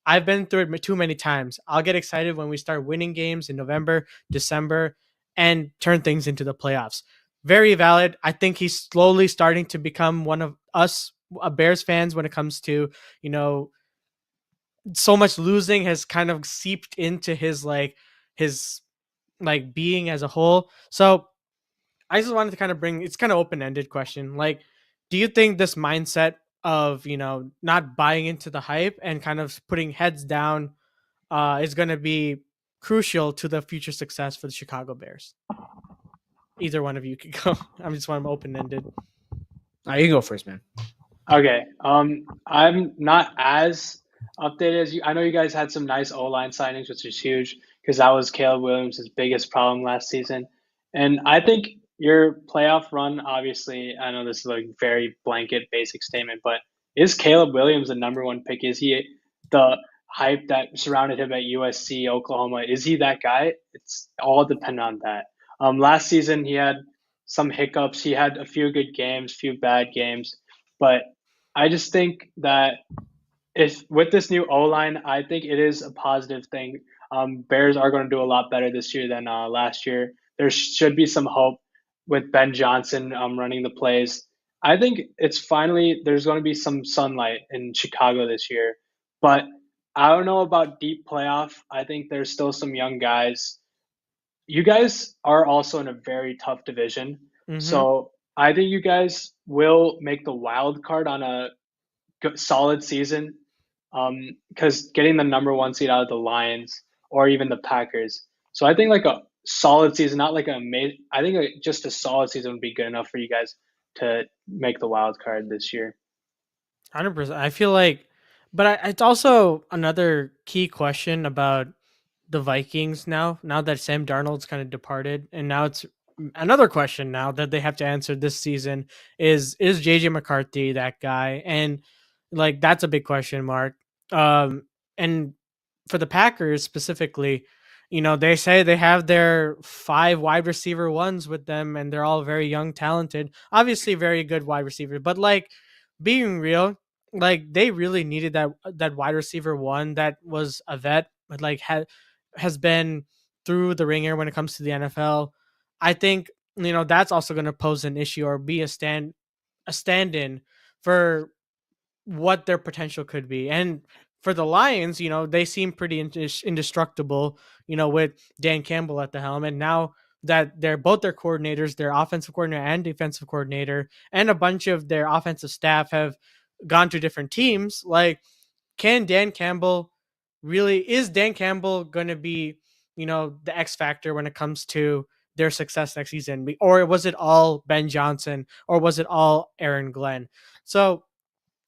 I've been through it too many times. I'll get excited when we start winning games in November, December, and turn things into the playoffs. Very valid. I think he's slowly starting to become one of us Bears fans when it comes to, so much losing has kind of seeped into his being as a whole. So I just wanted to kind of bring it's kind of open-ended question. Like, do you think this mindset of, not buying into the hype and kind of putting heads down is going to be crucial to the future success for the Chicago Bears? Either one of you could go. I'm just want open-ended. All right, you can go first, man. Okay. I'm not as updated as you. I know you guys had some nice O-line signings, which is huge because that was Caleb Williams' biggest problem last season. And I think your playoff run, obviously, I know this is a very blanket, basic statement, but is Caleb Williams the number one pick? Is he the hype that surrounded him at USC, Oklahoma? Is he that guy? It's all dependent on that. Last season, he had some hiccups. He had a few good games, few bad games, but I just think that if with this new O line, I think it is a positive thing. Bears are going to do a lot better this year than last year. There should be some hope with Ben Johnson running the plays. I think it's finally there's going to be some sunlight in Chicago this year, but I don't know about deep playoff. I think there's still some young guys. You guys are also in a very tough division, Mm-hmm. so I think you guys will make the wild card on a solid season, because getting the number one seed out of the Lions or even the Packers. So I think like a solid season, not like an amazing. I think like just a solid season would be good enough for you guys to make the wild card this year. 100%. I feel like, but it's also another key question about the Vikings now. Now that Sam Darnold's kind of departed, and now it's another question now that they have to answer this season is JJ McCarthy that guy? And like that's a big question mark. And for the Packers specifically, they say they have their 5 wide receiver ones with them, and they're all very young, talented, obviously very good wide receiver. But like being real, like they really needed that wide receiver one that was a vet, but like has been through the ringer when it comes to the NFL. I think that's also going to pose an issue or be a stand-in for what their potential could be. And for the Lions, they seem pretty indestructible, with Dan Campbell at the helm. And now that they're both their coordinators, their offensive coordinator and defensive coordinator, and a bunch of their offensive staff have gone to different teams, like, can Dan Campbell is Dan Campbell going to be, the X factor when it comes to their success next season? Or was it all Ben Johnson, or was it all Aaron Glenn? So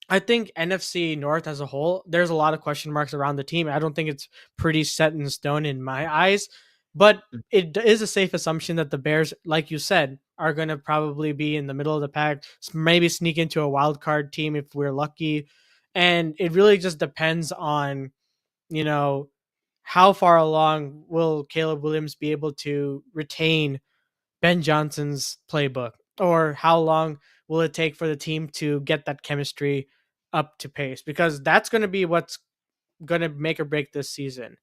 I think NFC North as a whole, there's a lot of question marks around the team. I don't think it's pretty set in stone in my eyes, but it is a safe assumption that the Bears, like you said, are going to probably be in the middle of the pack, maybe sneak into a wild card team if we're lucky. And it really just depends on, you know, how far along will Caleb Williams be able to retain Ben Johnson's playbook, or how long will it take for the team to get that chemistry up to pace? Because that's going to be what's going to make or break this season.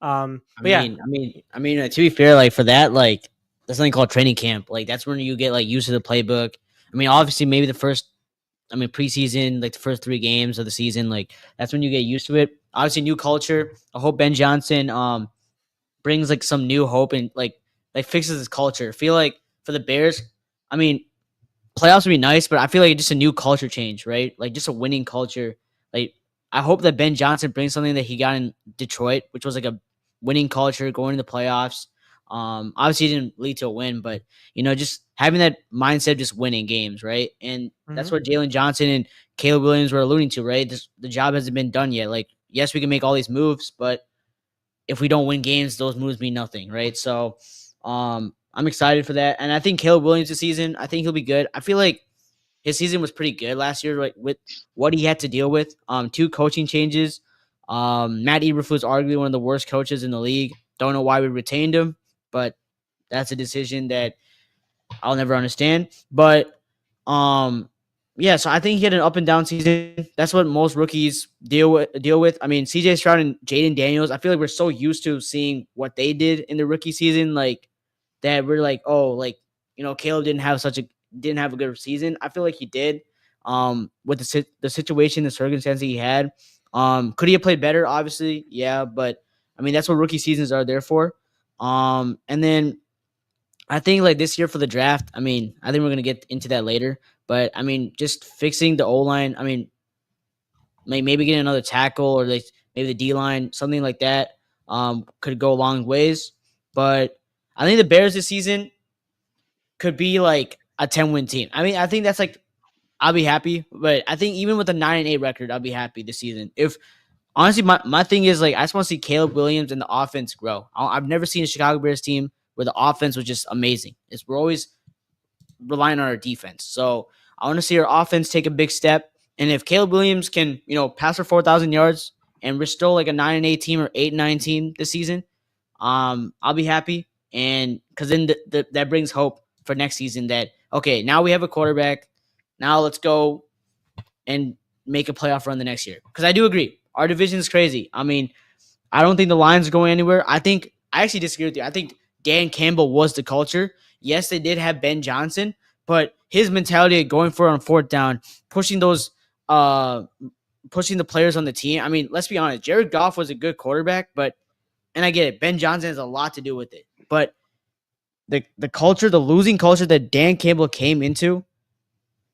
But yeah, To be fair, like for that, like there's something called training camp. Like that's when you get like used to the playbook. I mean, obviously, maybe the first I mean, preseason, like the first 3 games of the season, like that's when you get used to it. Obviously, new culture. I hope Ben Johnson brings like some new hope and like fixes his culture. I feel like for the Bears, I mean, playoffs would be nice, but I feel like just a new culture change, right? Like just a winning culture. Like I hope that Ben Johnson brings something that he got in Detroit, which was like a winning culture, going to the playoffs. Obviously it didn't lead to a win, but just having that mindset of just winning games, right? And that's Hmm. what Jalen Johnson and Caleb Williams were alluding to, right? The job hasn't been done yet. Like, yes, we can make all these moves, but if we don't win games, those moves mean nothing, right? So I'm excited for that. And I think Caleb Williams this season, I think he'll be good. I feel like his season was pretty good last year, like with what he had to deal with. 2 coaching changes. Matt Eberflus arguably one of the worst coaches in the league. Don't know why we retained him, but that's a decision that I'll never understand. But yeah, so I think he had an up and down season. That's what most rookies deal with. I mean, CJ Stroud and Jaden Daniels, I feel like we're so used to seeing what they did in the rookie season, like that we're like, oh, like, Caleb didn't have a good season. I feel like he did. With the situation, the circumstances he had. Could he have played better? Obviously, yeah, but I mean that's what rookie seasons are there for. And then I think like this year for the draft, I mean, I think we're gonna get into that later. But I mean, just fixing the O line. I mean, maybe getting another tackle or like maybe the D line, something like that. Could go a long ways. But I think the Bears this season could be like a 10-win team. I mean, I think that's like I'll be happy. But I think even with a 9-8 record, I'll be happy this season. If honestly, my thing is like I just want to see Caleb Williams and the offense grow. I've never seen a Chicago Bears team where the offense was just amazing. We're always relying on our defense. So I want to see our offense take a big step. And if Caleb Williams can, pass for 4,000 yards and we're still like a 9-8 team or 8-9 team this season, I'll be happy. And because then that brings hope for next season that, okay, now we have a quarterback. Now let's go and make a playoff run the next year. Because I do agree. Our division is crazy. I mean, I don't think the Lions are going anywhere. I actually disagree with you. I think Dan Campbell was the culture. Yes, they did have Ben Johnson, but his mentality of going for it on fourth down, pushing those pushing the players on the team. I mean, let's be honest. Jared Goff was a good quarterback, but and I get it, Ben Johnson has a lot to do with it. But the culture, the losing culture that Dan Campbell came into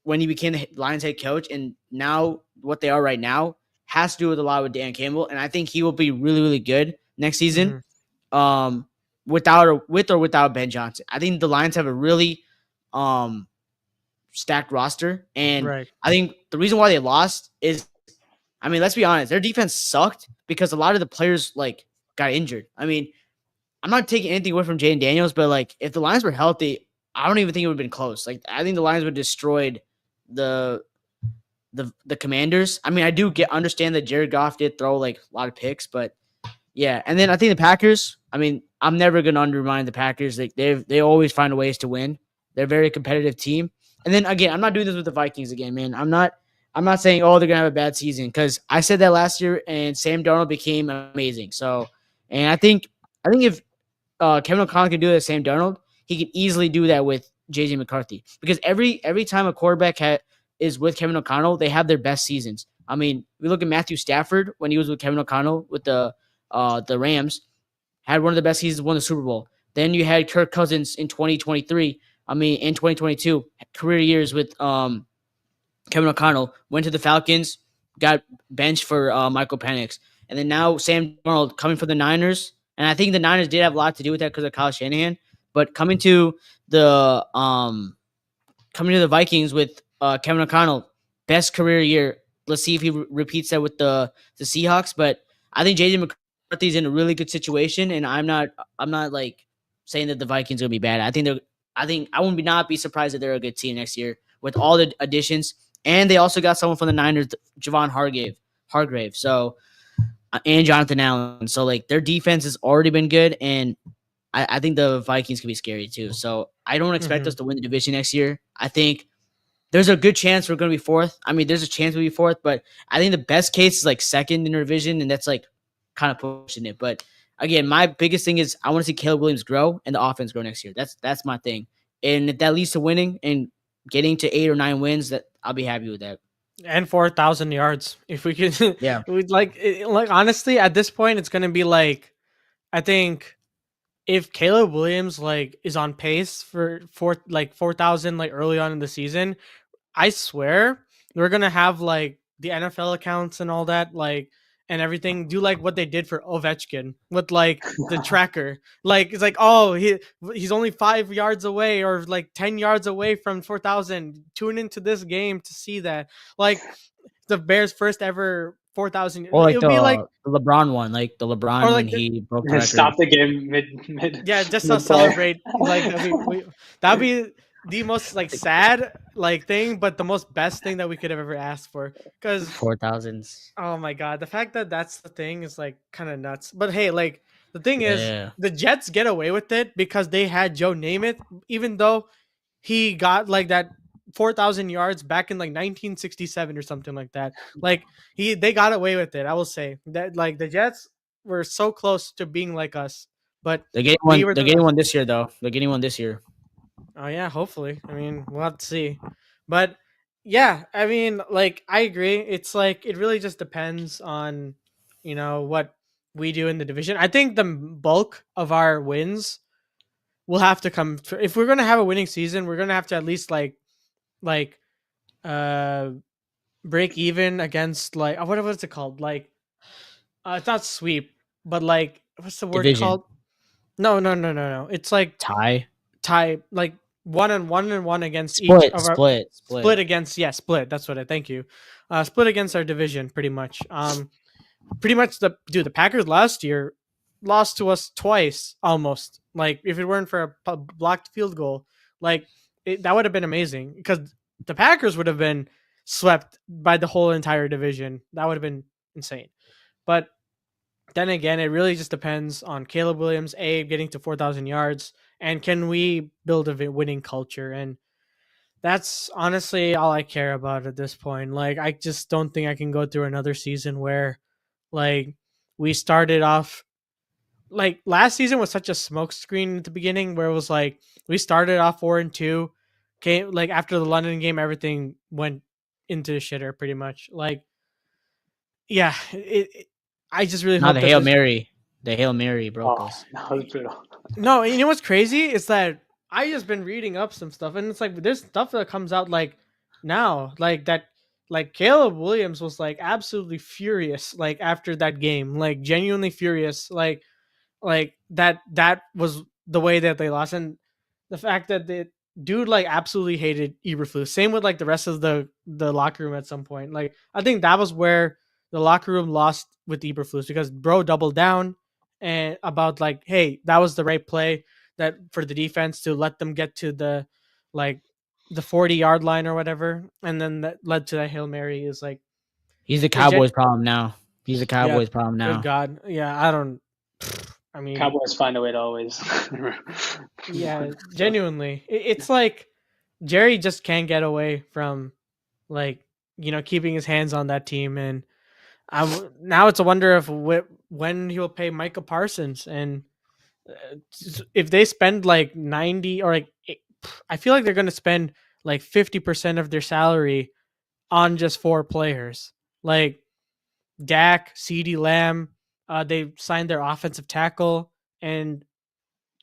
when he became the Lions head coach and now what they are right now has to do with a lot with Dan Campbell. And I think he will be really, really good next season. Hmm. With or without Ben Johnson. I think the Lions have a really stacked roster. And Right. I think the reason why they lost is, I mean, let's be honest, their defense sucked because a lot of the players like got injured. I mean, I'm not taking anything away from Jaden Daniels, but like if the Lions were healthy, I don't even think it would have been close. Like I think the Lions would have destroyed the the Commanders. I mean, I do understand that Jared Goff did throw like a lot of picks, but yeah. And then I think the Packers. I mean, I'm never gonna undermine the Packers. Like they always find ways to win. They're a very competitive team. And then again, I'm not doing this with the Vikings again, man. I'm not saying they're gonna have a bad season because I said that last year and Sam Darnold became amazing. So, and I think if Kevin O'Connell can do that with Sam Darnold, he can easily do that with JJ McCarthy because every time a quarterback is with Kevin O'Connell, they have their best seasons. I mean, we look at Matthew Stafford when he was with Kevin O'Connell with the Rams, had one of the best seasons, won the Super Bowl. Then you had Kirk Cousins in 2023. I mean, in 2022, career years with Kevin O'Connell, went to the Falcons, got benched for Michael Penix. And then now Sam Darnold coming from the Niners. And I think the Niners did have a lot to do with that because of Kyle Shanahan. But the Vikings with Kevin O'Connell, best career year. Let's see if he repeats that with the Seahawks. But I think JJ McCarthy's in a really good situation, and I'm not like saying that the Vikings are gonna be bad. I wouldn't not be surprised that they're a good team next year with all the additions, and they also got someone from the Niners, Javon Hargrave. So and Jonathan Allen. So like their defense has already been good, and I think the Vikings can be scary too. So I don't expect Hmm. us to win the division next year. I think there's a good chance we're going to be fourth. I mean, there's a chance we'll be fourth, but I think the best case is like second in our division, and that's like kind of pushing it. But again, my biggest thing is I want to see Caleb Williams grow and the offense grow next year. That's my thing. And if that leads to winning and getting to 8 or 9 wins, that I'll be happy with that. And 4,000 yards. If we could, Yeah. we'd like honestly at this point, it's gonna be like I think if Caleb Williams like is on pace for 4,000 like early on in the season, I swear we're gonna have like the NFL accounts and all that, like and everything, do like what they did for Ovechkin with like the tracker. Like it's like, oh, he's only 5 yards away or like 10 yards away from 4,000. Tune into this game to see that. Like the Bears' first ever 4,000. Or like It'll be like the LeBron one, like the or LeBron when like the, he broke the record. Stop the game yeah, just to mid play. celebrate. Like that'd be the most like sad like thing, but the most best thing that we could have ever asked for. Because 4,000s. oh my god, the fact that that's the thing is like kind of nuts. But hey, like the thing is, Yeah. the Jets get away with it because they had Joe Namath, even though he got like that 4,000 yards back in like 1967 or something like that. Like they got away with it. I will say that like the Jets were so close to being like us, but They're getting we one. were They're the getting one this year, though. They're getting one this year. oh yeah, hopefully. I mean, we'll have to see. But yeah, I mean, like I agree. It's like it really just depends on, what we do in the division. I think the bulk of our wins will have to come if we're gonna have a winning season, we're gonna have to at least like uh break even against like what's it called? Like it's not sweep, but like what's the word Division called? No, no, no, no, no. It's like tie. like one and one against each of our Split. against split. That's what I thank you. Split against our division pretty much. Pretty much the Packers last year lost to us twice almost. Like if it weren't for a blocked field goal, like that would have been amazing because the Packers would have been swept by the whole entire division. That would have been insane. But then again, it really just depends on Caleb Williams, getting to 4,000 yards, and can we build a winning culture? And that's honestly all I care about at this point. Like, I just don't think I can go through another season where, like, we started off like last season was such a smokescreen at the beginning, where it was like we started off 4-2, came like after the London game, everything went into the shitter pretty much. Like, yeah, I just really Now hope the that Hail Mary. The Hail Mary broke Oh, us. that was brutal. No, you know what's crazy is that I just been reading up some stuff, and it's like there's stuff that comes out like now, like that, like Caleb Williams was like absolutely furious, like after that game, like genuinely furious, like that was the way that they lost, and the fact that the dude like absolutely hated Eberflus. Same with like the rest of the locker room at some point. Like I think that was where the locker room lost with Eberflus because bro doubled down and about like, hey, that was the right play that for the defense to let them get to like the 40-yard line or whatever, and then that led to that Hail Mary. Is like He's the it gen- Cowboys' problem now. He's the yeah, Cowboys' problem good now. God, yeah, I don't. I mean, Cowboys find a way to always. yeah, genuinely, it's like Jerry just can't get away from like keeping his hands on that team, and now it's a wonder if when he'll pay Micah Parsons, and if they spend like 90 or like I feel like they're going to spend like 50% of their salary on just 4 players, like Dak, CeeDee Lamb. They signed their offensive tackle and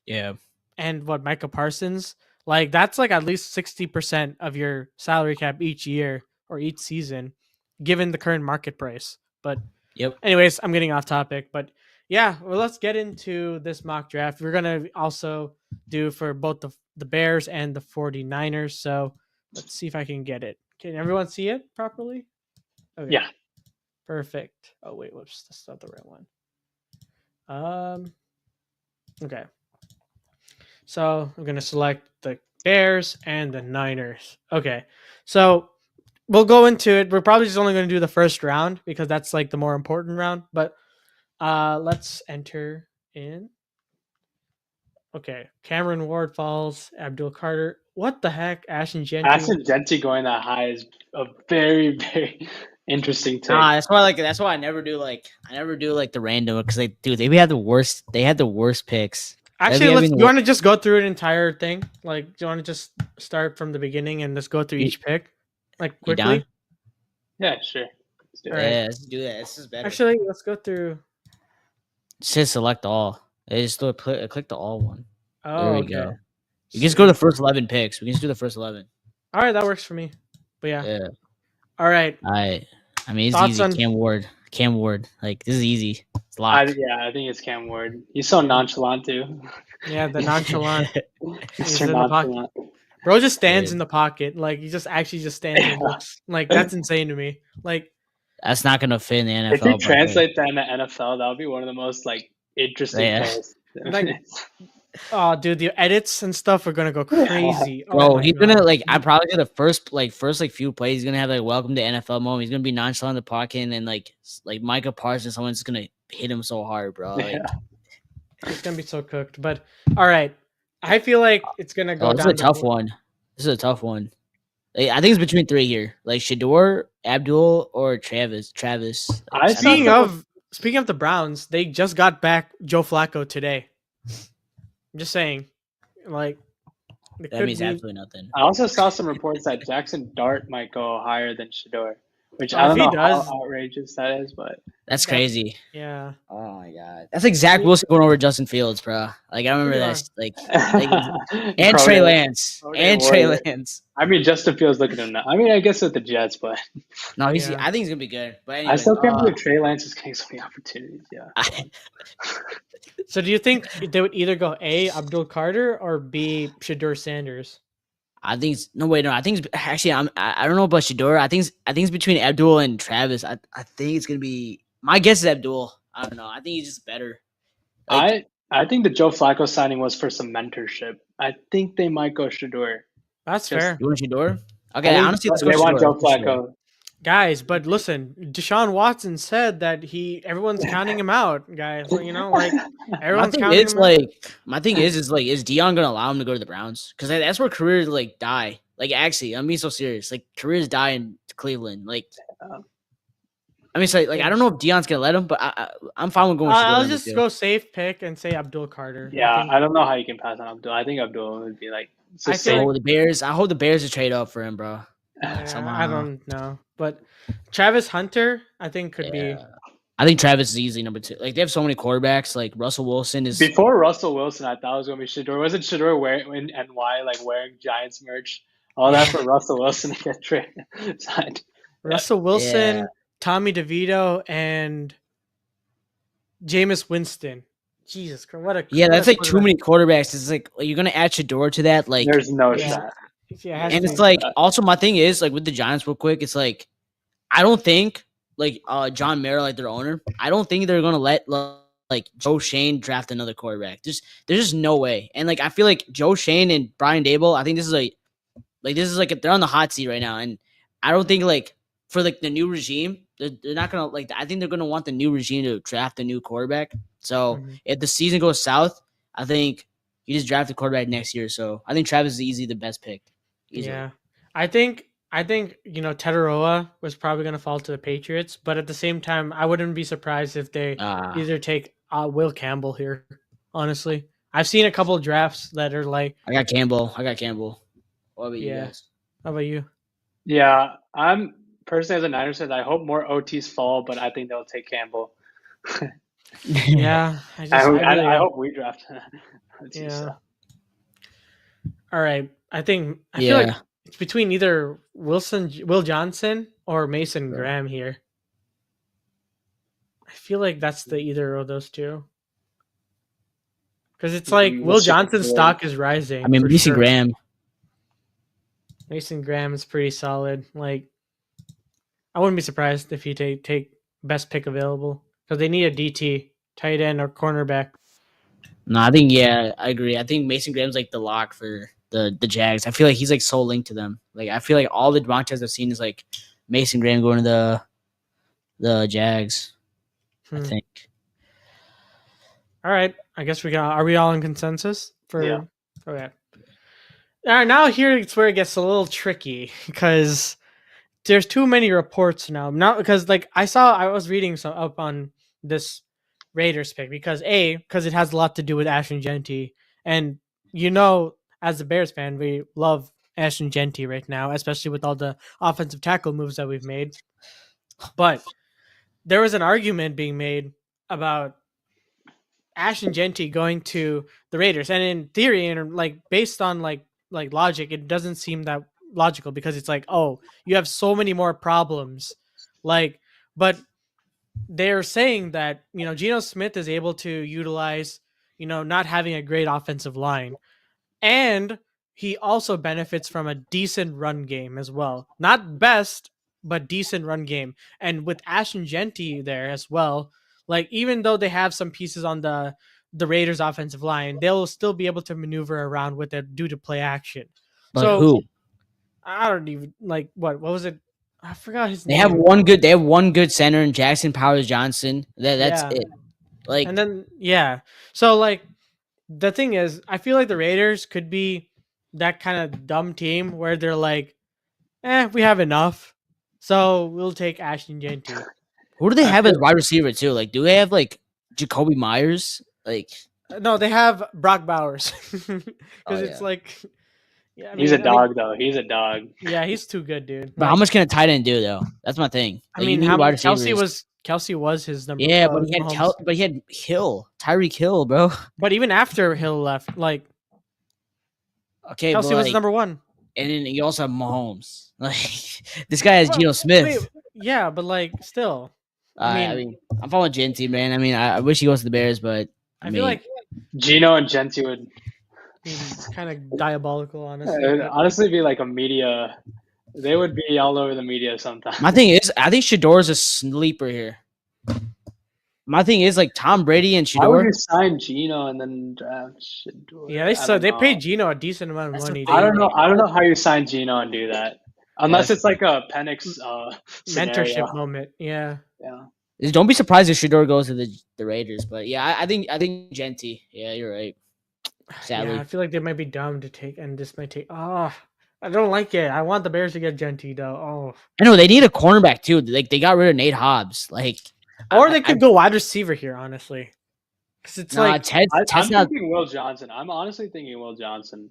Yeah. what Micah Parsons. Like that's like at least 60% of your salary cap each year or each season, given the current market price. But Yep. anyways, I'm getting off topic. But yeah, well, let's get into this mock draft. We're gonna also do for both the Bears and the 49ers. So let's see if I can get it. Can everyone see it properly? Okay. Yeah. Perfect. Oh wait, whoops, that's not the right one. Okay. So I'm gonna select the Bears and the Niners. Okay. So we'll go into it. We're probably just only going to do the first round because that's like the more important round. But let's enter in. Okay, Cameron Ward falls. Abdul Carter. What the heck? Ashton Genty. Ashton Genty going that high is a very, very interesting take. Nah, that's why I never do like the random because dude, they had the worst picks. Actually, you want to just go through an entire thing? Like, do you want to just start from the beginning and just go through each pick, like quickly? Yeah, sure. Let's do it. Let's do that. This is better. Actually, let's go through. It says select all. I just click the all one. Oh, there we okay. go. You can just go to the first 11 picks. We can just do the first 11. All right, that works for me. But yeah. All right. I mean, it's easy. Cam Ward. Like, this is easy. It's locked. I think it's Cam Ward. He's so nonchalant too. Yeah, the nonchalant. He's in nonchalant. The pocket. Bro just stands in the pocket. Like, he just actually just stands and looks. Like, that's insane to me. Like, that's not gonna fit in the NFL. If you translate that in the NFL, that would be one of the most like interesting plays. Like, oh, dude, the edits and stuff are gonna go crazy. Bro, he's gonna like. I probably get the first few plays. He's gonna have like welcome to NFL moment. He's gonna be nonchalant in the pocket, and then like Micah Parsons, someone's gonna hit him so hard, bro. Like, it's gonna be so cooked. But all right, I feel like it's gonna go. This is a tough one. This is a tough one. Like, I think it's between three here, like Shador, Abdul, or Travis. Like, speaking of the Browns, they just got back Joe Flacco today. I'm just saying, like, that means absolutely nothing. I also saw some reports that Jackson Dart might go higher than Shador, which I don't know how outrageous that is, but that's crazy. Yeah. Oh my god, that's like Zach Wilson going over Justin Fields, bro. Like, I remember that. Like and Trey Lance. I mean, Justin Fields looking at him now. I mean, I guess with the Jets, but no, I think he's gonna be good. But anyway, I still can't believe Trey Lance is getting so many opportunities. Yeah. So do you think they would either go A, Abdul Carter, or B, Shador Sanders? I think I think it's actually I don't know about Shador. I think it's between Abdul and Travis. I think it's gonna be, my guess is Abdul. I don't know. I think he's just better. Like, I think the Joe Flacco signing was for some mentorship. I think they might go Shador. That's fair. You want Shador? Okay, honestly, let's go. They want Joe Flacco. Guys, but listen, Deshaun Watson said that everyone's counting him out, guys. You know, like, everyone's counting him out. My thing is Dion gonna allow him to go to the Browns? Because that's where careers like die. Like, actually, I'm being so serious. Like, careers die in Cleveland. Like, I mean, so like, I don't know if Dion's gonna let him, but I'm fine with going. I'll just go safe pick and say Abdul Carter. Yeah, I don't know how you can pass on Abdul. I think Abdul would be like. I hope the Bears to trade up for him, bro. I don't know, but Travis Hunter, I think could be. I think Travis is easily number 2. Like, they have so many quarterbacks. Like, Russell Wilson is. Before Russell Wilson, I thought it was gonna be Shador. Wasn't Shador wearing NY, like wearing Giants merch? All that for Russell Wilson to get signed. Russell Wilson, Tommy DeVito, and Jameis Winston. Jesus Christ, that's like too many quarterbacks. It's like you're gonna add Shador to that. Like, there's no shot. Yeah, and it's like, also my thing is like with the Giants, real quick, it's like I don't think like John Mara, like their owner, I don't think they're gonna let like Joe Shane draft another quarterback. There's just no way. And like I feel like Joe Shane and Brian Dable, I think this is like they're on the hot seat right now, and I don't think like for like the new regime, they're not gonna like. I think they're gonna want the new regime to draft a new quarterback. So if the season goes south, I think you just draft a quarterback next year. So I think Travis is easily the best pick. Easily. Yeah, I think Tetaroa was probably going to fall to the Patriots, but at the same time, I wouldn't be surprised if they either take Will Campbell here. Honestly, I've seen a couple of drafts that are like, I got Campbell. What about you guys? How about you? Yeah, I'm personally, as a Niners fan, I hope more OTs fall, but I think they'll take Campbell. Yeah, I hope we draft. Yeah. All right. I feel like it's between either Will Johnson or Mason Graham here. I feel like that's the either of those two. Because it's like Will Johnson's stock is rising. I mean, Mason Graham. Mason Graham is pretty solid. Like, I wouldn't be surprised if he take best pick available because they need a DT, tight end, or cornerback. No, I think I agree. I think Mason Graham's like the lock for the Jags. I feel like he's like so linked to them. Like, I feel like all the Montes I've seen is like Mason Graham going to the Jags. I think. All right. I guess are we all in consensus for? Yeah. Okay. All right. Now here it's where it gets a little tricky because there's too many reports now. Not because like I was reading some up on this Raiders pick because it has a lot to do with Ashton Genty, and as a Bears fan, we love Ashton Genty right now, especially with all the offensive tackle moves that we've made. But there was an argument being made about Ashton Genty going to the Raiders, and in theory, and like based on like logic, it doesn't seem that logical because it's like, oh, you have so many more problems, like, but they're saying that Geno Smith is able to utilize not having a great offensive line, and he also benefits from a decent run game as well. Not best, but decent run game. And with Ashton Genty there as well, like even though they have some pieces on the Raiders offensive line, they'll still be able to maneuver around with it due to play action. Like So who? I don't even like what was it? I forgot his They name. have one good. They have one good center in Jackson Powers Johnson. That's Yeah. it. Like, And then so like the thing is, I feel like the Raiders could be that kind of dumb team where they're like, we have enough, so we'll take Ashton Genty. who do they I have as feel wide receiver too? Like, do they have like Jacoby Myers? Like, No, they have Brock Bowers because oh it's yeah. like, yeah, he's a dog though. He's a dog. yeah, he's too good, dude. But how much can a tight end do though? That's my thing. I Like, you mean, need how wide Kelsey receivers. was his number. Yeah, but he had Mahomes. But he had Hill, Tyreek Hill, bro. But even after Hill left, like Okay, Kelsey but was like, number one. and then you also have Mahomes. Like, this guy has Geno Smith. Wait, yeah, but like still, I mean, I'm following Genty, man. I mean, I wish he goes to the Bears, but I feel like Gino and Genty would kind of diabolical, honestly. it would honestly be like a media. They would be all over the media sometimes. my thing is, I think Shador's a sleeper here. My thing is like Tom Brady and Why would Shador. you sign Gino and then draft Shador? Yeah, they paid Gino a decent amount of That's the money. thing. I don't know. I don't know how you sign Gino and do that, unless Yeah. it's like a Penix scenario. Mentorship moment. Yeah. Yeah. Don't be surprised if Shador goes to the Raiders, but yeah, I think Genty. Yeah, you're right. Sadly, Yeah, I feel like they might be dumb to take, and this might take. Oh, I don't like it. I want the Bears to get Genty though. Oh, I know they need a cornerback too. Like they got rid of Nate Hobbs. Like, or they could go wide receiver here, honestly, because it's like Ted's I'm not. thinking Will Johnson. I'm honestly thinking Will Johnson.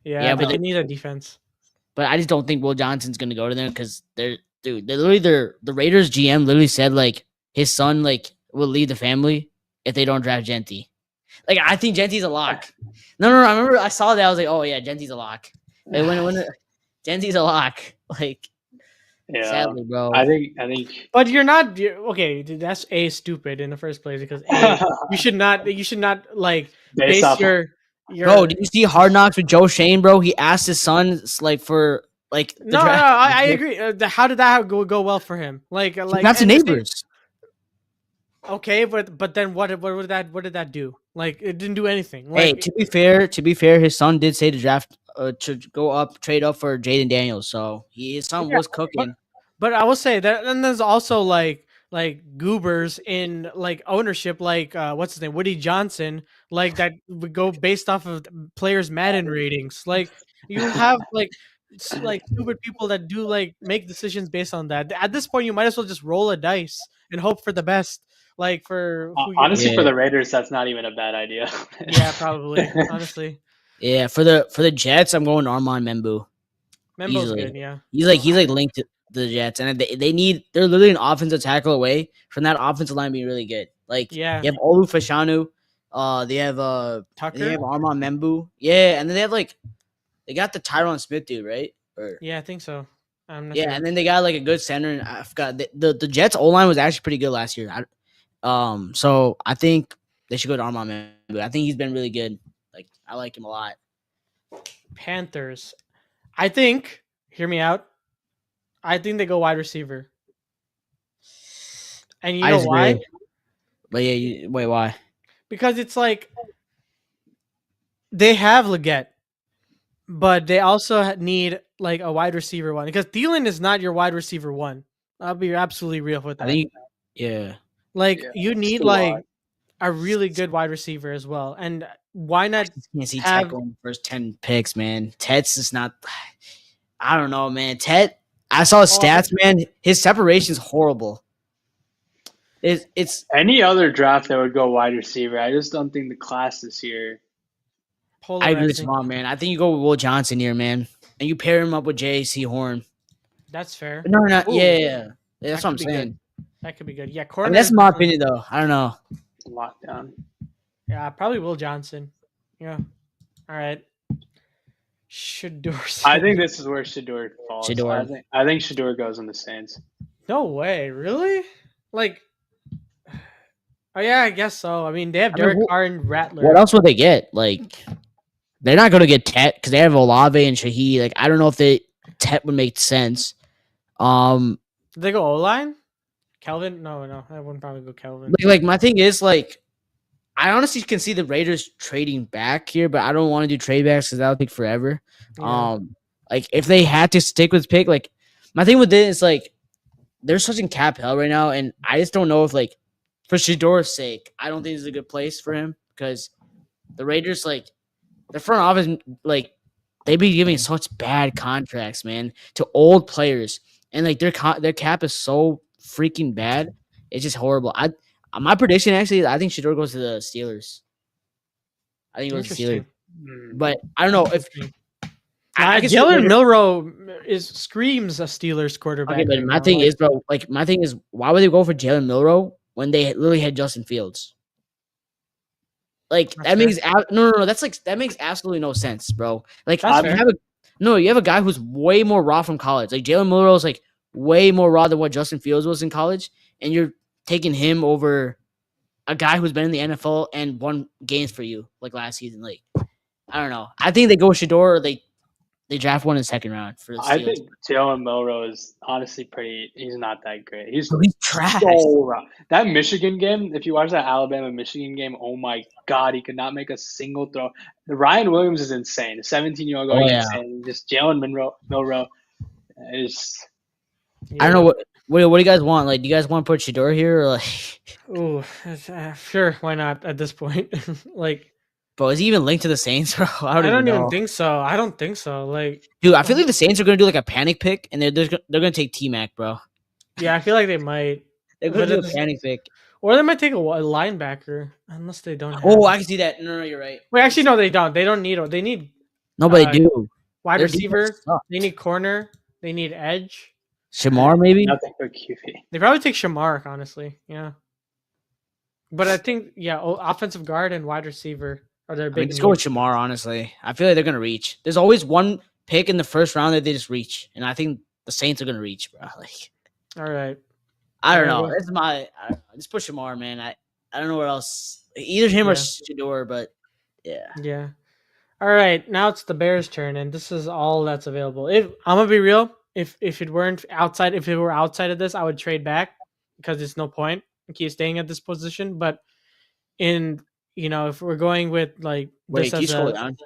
yeah, but they need a defense. But I just don't think Will Johnson's gonna go to them because they're literally the Raiders GM literally said like his son like will leave the family if they don't draft Genty. Like I think Genty's a lock. No, I remember I saw that I was like, oh yeah, Genty's a lock. Like, when Genty's a lock. Like, Yeah. sadly, bro. I think. But okay. Dude, that's stupid in the first place because you should not like Based base off your Bro, did you see Hard Knocks with Joe Shane, bro? He asked his son like for like the No, draft. I agree. How did that go well for him? Like That's the and the thing- neighbors. Okay, but then what did that do? Like it didn't do anything. Like, Hey, to be fair, his son did say to draft to go up, trade up for Jaden Daniels. So his son was cooking. But I will say that, and there's also like goobers in like ownership, like what's his name, Woody Johnson, like that would go based off of players' Madden ratings. Like you have like stupid people that do like make decisions based on that. At this point, you might as well just roll a dice and hope for the best. Like for honestly, for the Raiders, that's not even a bad idea. Yeah, probably. Honestly, Yeah, for the Jets, I'm going Armand Membu. Membo's Easily. good. Yeah, He's like linked to the Jets, and they're literally an offensive tackle away from that offensive line being really good. Like Yeah. you have Olu Fashanu, they have Tucker. they have Armand Membu, yeah, and then they have like they got the Tyron Smith dude, right? Or Yeah, I think so. I'm not yeah, sure. and then they got like a good center, and I forgot the Jets O line was actually pretty good last year. So I think they should go to Armand Membu. I think he's been really good. Like I like him a lot. Panthers. I think. Hear me out. I think they go wide receiver. And you I know disagree. why? But yeah, wait, why? Because it's like they have Leggett, but they also need like a wide receiver one. Because Thielen is not your wide receiver one. I'll be absolutely real with that. I think, yeah. Like Yeah, you need too like hard. a really good wide receiver as well. And why not? Can't see have- Tet going the first 10 picks, man. Tet's just not. I don't know, man. Tet, I saw his stats, man. His separation is horrible. It's Any other draft that would go wide receiver, I just don't think the class this year. I agree with Polarizing. Jamal, man. I think you go with Will Johnson here, man, and you pair him up with J.C. Horn. That's fair. No, not Ooh, yeah. That's that what could I'm be good. saying. That could be good. Yeah, I corner mean, that's is my definitely. opinion, though. I don't know. Lockdown. Yeah, probably Will Johnson. Yeah. All right. Shador I think Sanders. this is where Shador falls. Shador. I think Shador goes in the Saints. No way, really? Like, oh yeah, I guess so. I mean, they have I mean, Derek Carr and Rattler. what else would they get? Like, they're not going to get Tet because they have Olave and Shaheed. Like, I don't know if Tet would make sense. Did they go O line? Kelvin? No, I wouldn't probably go Kelvin. like my thing is like, I honestly can see the Raiders trading back here, but I don't want to do trade backs because that'll take forever. Yeah. Like if they had to stick with pick, like my thing with this is like they're such in cap hell right now, and I just don't know if like for Shador's sake, I don't think this is a good place for him because the Raiders like the front office like they be giving such bad contracts, man, to old players, and like their cap is so freaking bad. It's just horrible. My prediction actually, I think Shador goes to the Steelers. I think he goes to the Steelers, Interesting. but I don't know if Interesting. I can see the Jalen Raiders- Milrow screams a Steelers quarterback. Okay, but right my now. thing Like, is, bro, like my thing is, why would they go for Jalen Milrow when they literally had Justin Fields? Like That's that fair. makes no. That's like that makes absolutely no sense, bro. Like That's you fair. have a guy who's way more raw from college. Like Jalen Milrow is like way more raw than what Justin Fields was in college, and you're taking him over a guy who's been in the NFL and won games for you like last season. Like I don't know. I think they go with Shador or they draft one in the second round for the Steelers. I think Jalen Milrow is honestly he's not that great. He's trash. so rough. That Michigan game, if you watch that Alabama Michigan game, oh my God, he could not make a single throw. The Ryan Williams is insane. The 17-year-old going insane. Just Jalen Milrow is. I don't know what do you guys want? Like, do you guys want to put Shador here or like? Ooh, sure. Why not at this point? Like, bro, is he even linked to the Saints, bro? I don't even think so. I don't think so. Like, dude, I feel like the Saints are gonna do like a panic pick, and they're gonna take T-Mac, bro. yeah, I feel like they might. They're gonna do a panic pick, or they might take a linebacker unless they don't. Oh, I can see that. No, you're right. Wait, actually, no, they don't. They don't need. They need. Nobody do. Wide Their receiver. defense sucks. They need corner. They need edge. Shamar, maybe. Nothing for QB. They probably take Shamar, honestly. Yeah. But I think offensive guard and wide receiver are their big. Let's go with Shamar. Honestly, I feel like they're gonna reach. There's always one pick in the first round that they just reach, and I think the Saints are gonna reach, bro. Like, all right. I don't know. That's my. I don't know. Just put Shamar, man. I don't know what else. Either him or Shador, but yeah. Yeah. All right. Now it's the Bears' turn, and this is all that's available. If I'm gonna be real, if it were outside of this, I would trade back because there's no point in keep staying at this position. But if we're going with like Wait, this can you as scroll down?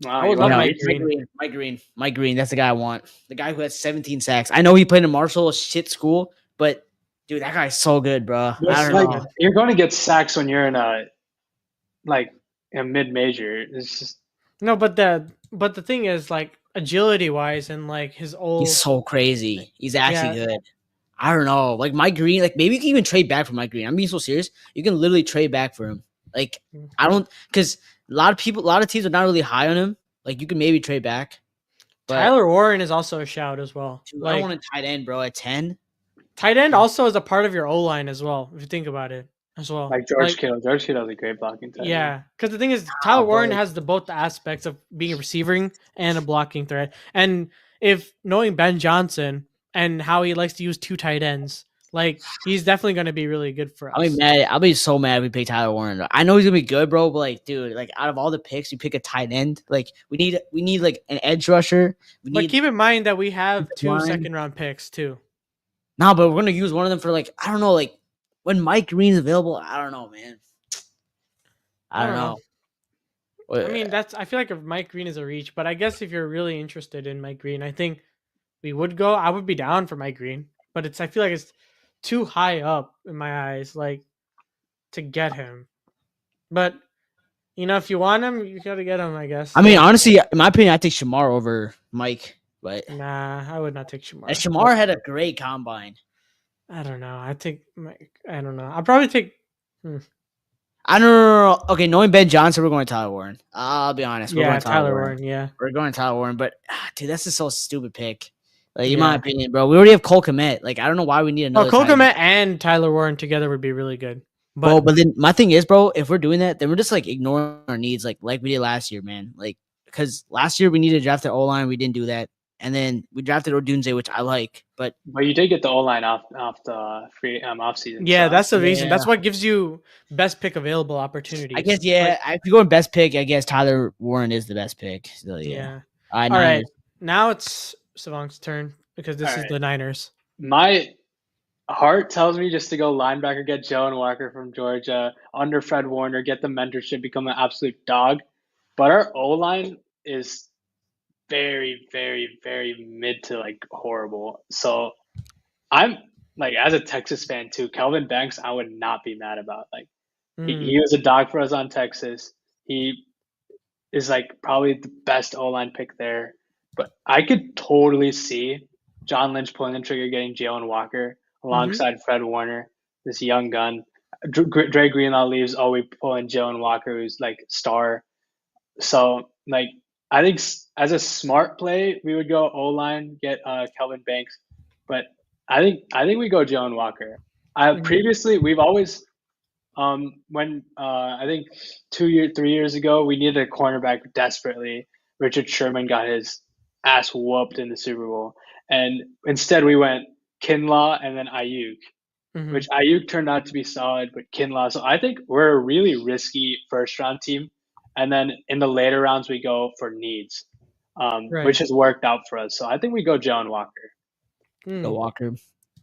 Wow, I would love Mike Green. That's the guy I want. The guy who has 17 sacks. I know he played in Marshall, a shit school, but dude, that guy's so good, bro. I don't know. You're going to get sacks when you're in a mid-major. It's just no, but the thing is like agility wise and like his old. He's so crazy. He's actually good. I don't know. Like Mike Green, like maybe you can even trade back for Mike Green. I'm being so serious. You can literally trade back for him. Like because a lot of teams are not really high on him. Like you can maybe trade back. But Tyler Warren is also a shout as well. Dude, I want a tight end, bro, at 10. Tight end also is a part of your O line as well, if you think about it as well. Like George Kittle. George Kittle is a great blocking tight end. Yeah, because the thing is, Tyler Warren has both the aspects of being a receiving and a blocking threat. And if knowing Ben Johnson and how he likes to use two tight ends, like he's definitely going to be really good for us. I'll be so mad if we pick Tyler Warren. I know he's gonna be good, bro, but like, dude, like out of all the picks, you pick a tight end. Like we need like an edge rusher. But keep in mind that we have 2 second-round picks too. No, but we're gonna use one of them for like I don't know, like when Mike Green's available. I don't know, man. I don't know. I mean, I feel like if Mike Green is a reach, but I guess if you're really interested in Mike Green, I think we would go. I would be down for Mike Green, but I feel like it's too high up in my eyes, like to get him. But if you want him, you gotta get him, I guess. I mean, honestly, in my opinion, I take Shamar over Mike, but nah, I would not take Shamar. Shamar had a great combine. I don't know. I don't know. I'll probably take. I don't know. Okay, knowing Ben Johnson, we're going Tyler Warren. I'll be honest. We're Yeah, going Tyler Tyler Warren. Warren. Yeah. We're going Tyler Warren. But, dude, that's just so stupid pick. Like, in my Yeah. opinion, bro. We already have Cole Kmet. Like, I don't know why we need Oh, another Cole tight end. Kmet and Tyler Warren together would be really good. But then my thing is, bro, if we're doing that, then we're just like ignoring our needs, like we did last year, man. Like, because last year we needed to draft the O line, we didn't do that, and then we drafted Odunze, which I like, but you did get the O line off the free off season. yeah, So. that's the reason. Yeah. That's what gives you best pick available opportunities. I guess if you go in best pick, I guess Tyler Warren is the best pick. So yeah. All right. Now it's Savong's turn because this is the Niners. My heart tells me just to go linebacker, get Joe Walker from Georgia, under Fred Warner, get the mentorship, become an absolute dog. But our O line is very, very, very mid to like horrible. So I'm like, as a Texas fan too, Kelvin Banks, I would not be mad about. Like, he was a dog for us on Texas. He is like probably the best O line pick there. But I could totally see John Lynch pulling the trigger, getting Jalen Walker alongside Fred Warner, this young gun. Dre Greenlaw leaves. Oh, we pull in Jalen Walker, who's like star. So like, I think as a smart play, we would go O line, get Kelvin Banks. But I think we go Jalen Walker. Previously, we've always when I think 3 years ago, we needed a cornerback desperately. Richard Sherman got his ass whooped in the Super Bowl, and instead we went Kinlaw and then Ayuk, which Ayuk turned out to be solid, but Kinlaw. So I think we're a really risky first round team, and then in the later rounds we go for needs, which has worked out for us. So I think we go John Walker. Go Walker.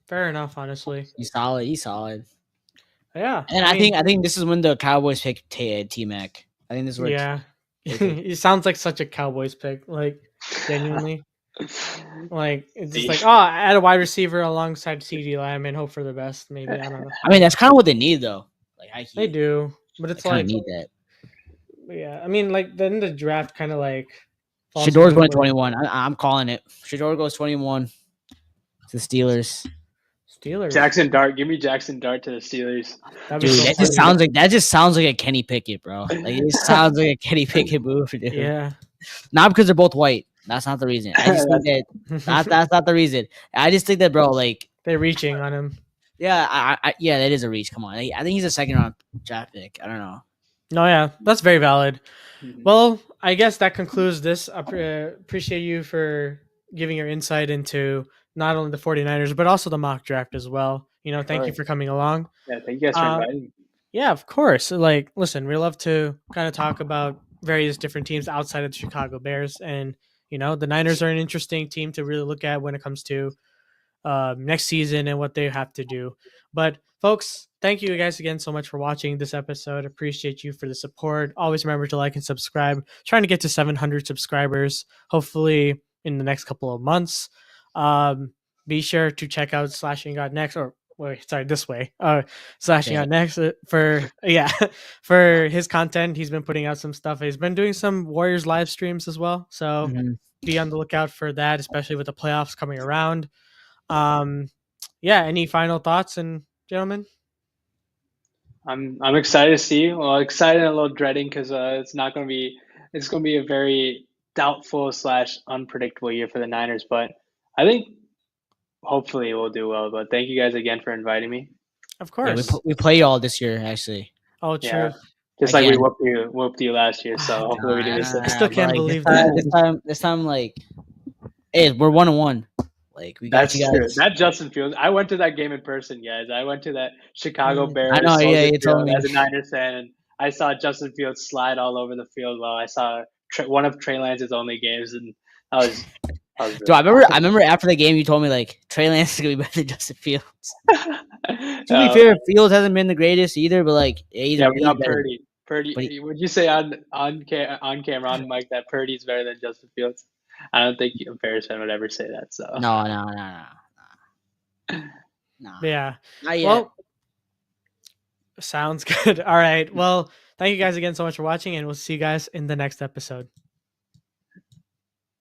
Fair enough, honestly. He's solid. Yeah, and I think this is when the Cowboys pick T-Mac. I think this works. Yeah, it sounds like such a Cowboys pick, like genuinely. Like it's just like add a wide receiver alongside CD Lamb and hope for the best. Maybe I don't know. I mean that's kind of what they need though. Like they do, but it's like need that. Yeah, I mean like then the draft kind of like. Shador's going 21. I'm calling it. Shador goes 21 to the Steelers. Jackson Dart, give me Jackson Dart to the Steelers. Dude, that just sounds like a Kenny Pickett, bro. Like it sounds like a Kenny Pickett move, dude. Yeah. Not because they're both white. That's not the reason. I just think that's not the reason. I just think that, bro, like they're reaching on him. Yeah, yeah, that is a reach. Come on, I think he's a second round draft pick. I don't know. No, yeah, that's very valid. Well, I guess that concludes this. I appreciate you for giving your insight into not only the 49ers, but also the mock draft as well. Thank you for coming along. Yeah, thank you guys for inviting me. Yeah, of course. Like, listen, we love to kind of talk about various different teams outside of the Chicago Bears. And, the Niners are an interesting team to really look at when it comes to next season and what they have to do. But, folks, thank you guys again so much for watching this episode. Appreciate you for the support. Always remember to like and subscribe. Trying to get to 700 subscribers, hopefully in the next couple of months. Be sure to check out SlashingGotNext, or wait, sorry, this way. SlashingGotNext for his content. He's been putting out some stuff. He's been doing some Warriors live streams as well. So be on the lookout for that, especially with the playoffs coming around. Any final thoughts, and gentlemen? I'm excited to see. Well, excited and a little dreading because it's going to be a very doubtful / unpredictable year for the Niners. But I think hopefully we'll do well. But thank you guys again for inviting me. Of course, we play y'all this year actually. Oh, true. Yeah. Just again. Like we whooped you last year. So hopefully we do this. I still can't believe that. This time, like, hey, we're 1-1. Like we got That's you guys. True. That Justin Fields. I went to that game in person, guys. I went to that Chicago Bears. I know, yeah, you told me. As a Niners fan, and I saw Justin Fields slide all over the field. While I saw one of Trey Lance's only games, and I was Dude, I remember after the game, you told me like Trey Lance is gonna be better than Justin Fields. To be fair, Fields hasn't been the greatest either, but like we got Purdy. Would you say on camera on mic that Purdy's better than Justin Fields? I don't think a Bears fan would ever say that. So no. Yeah. Well, sounds good. All right. Well, thank you guys again so much for watching, and we'll see you guys in the next episode.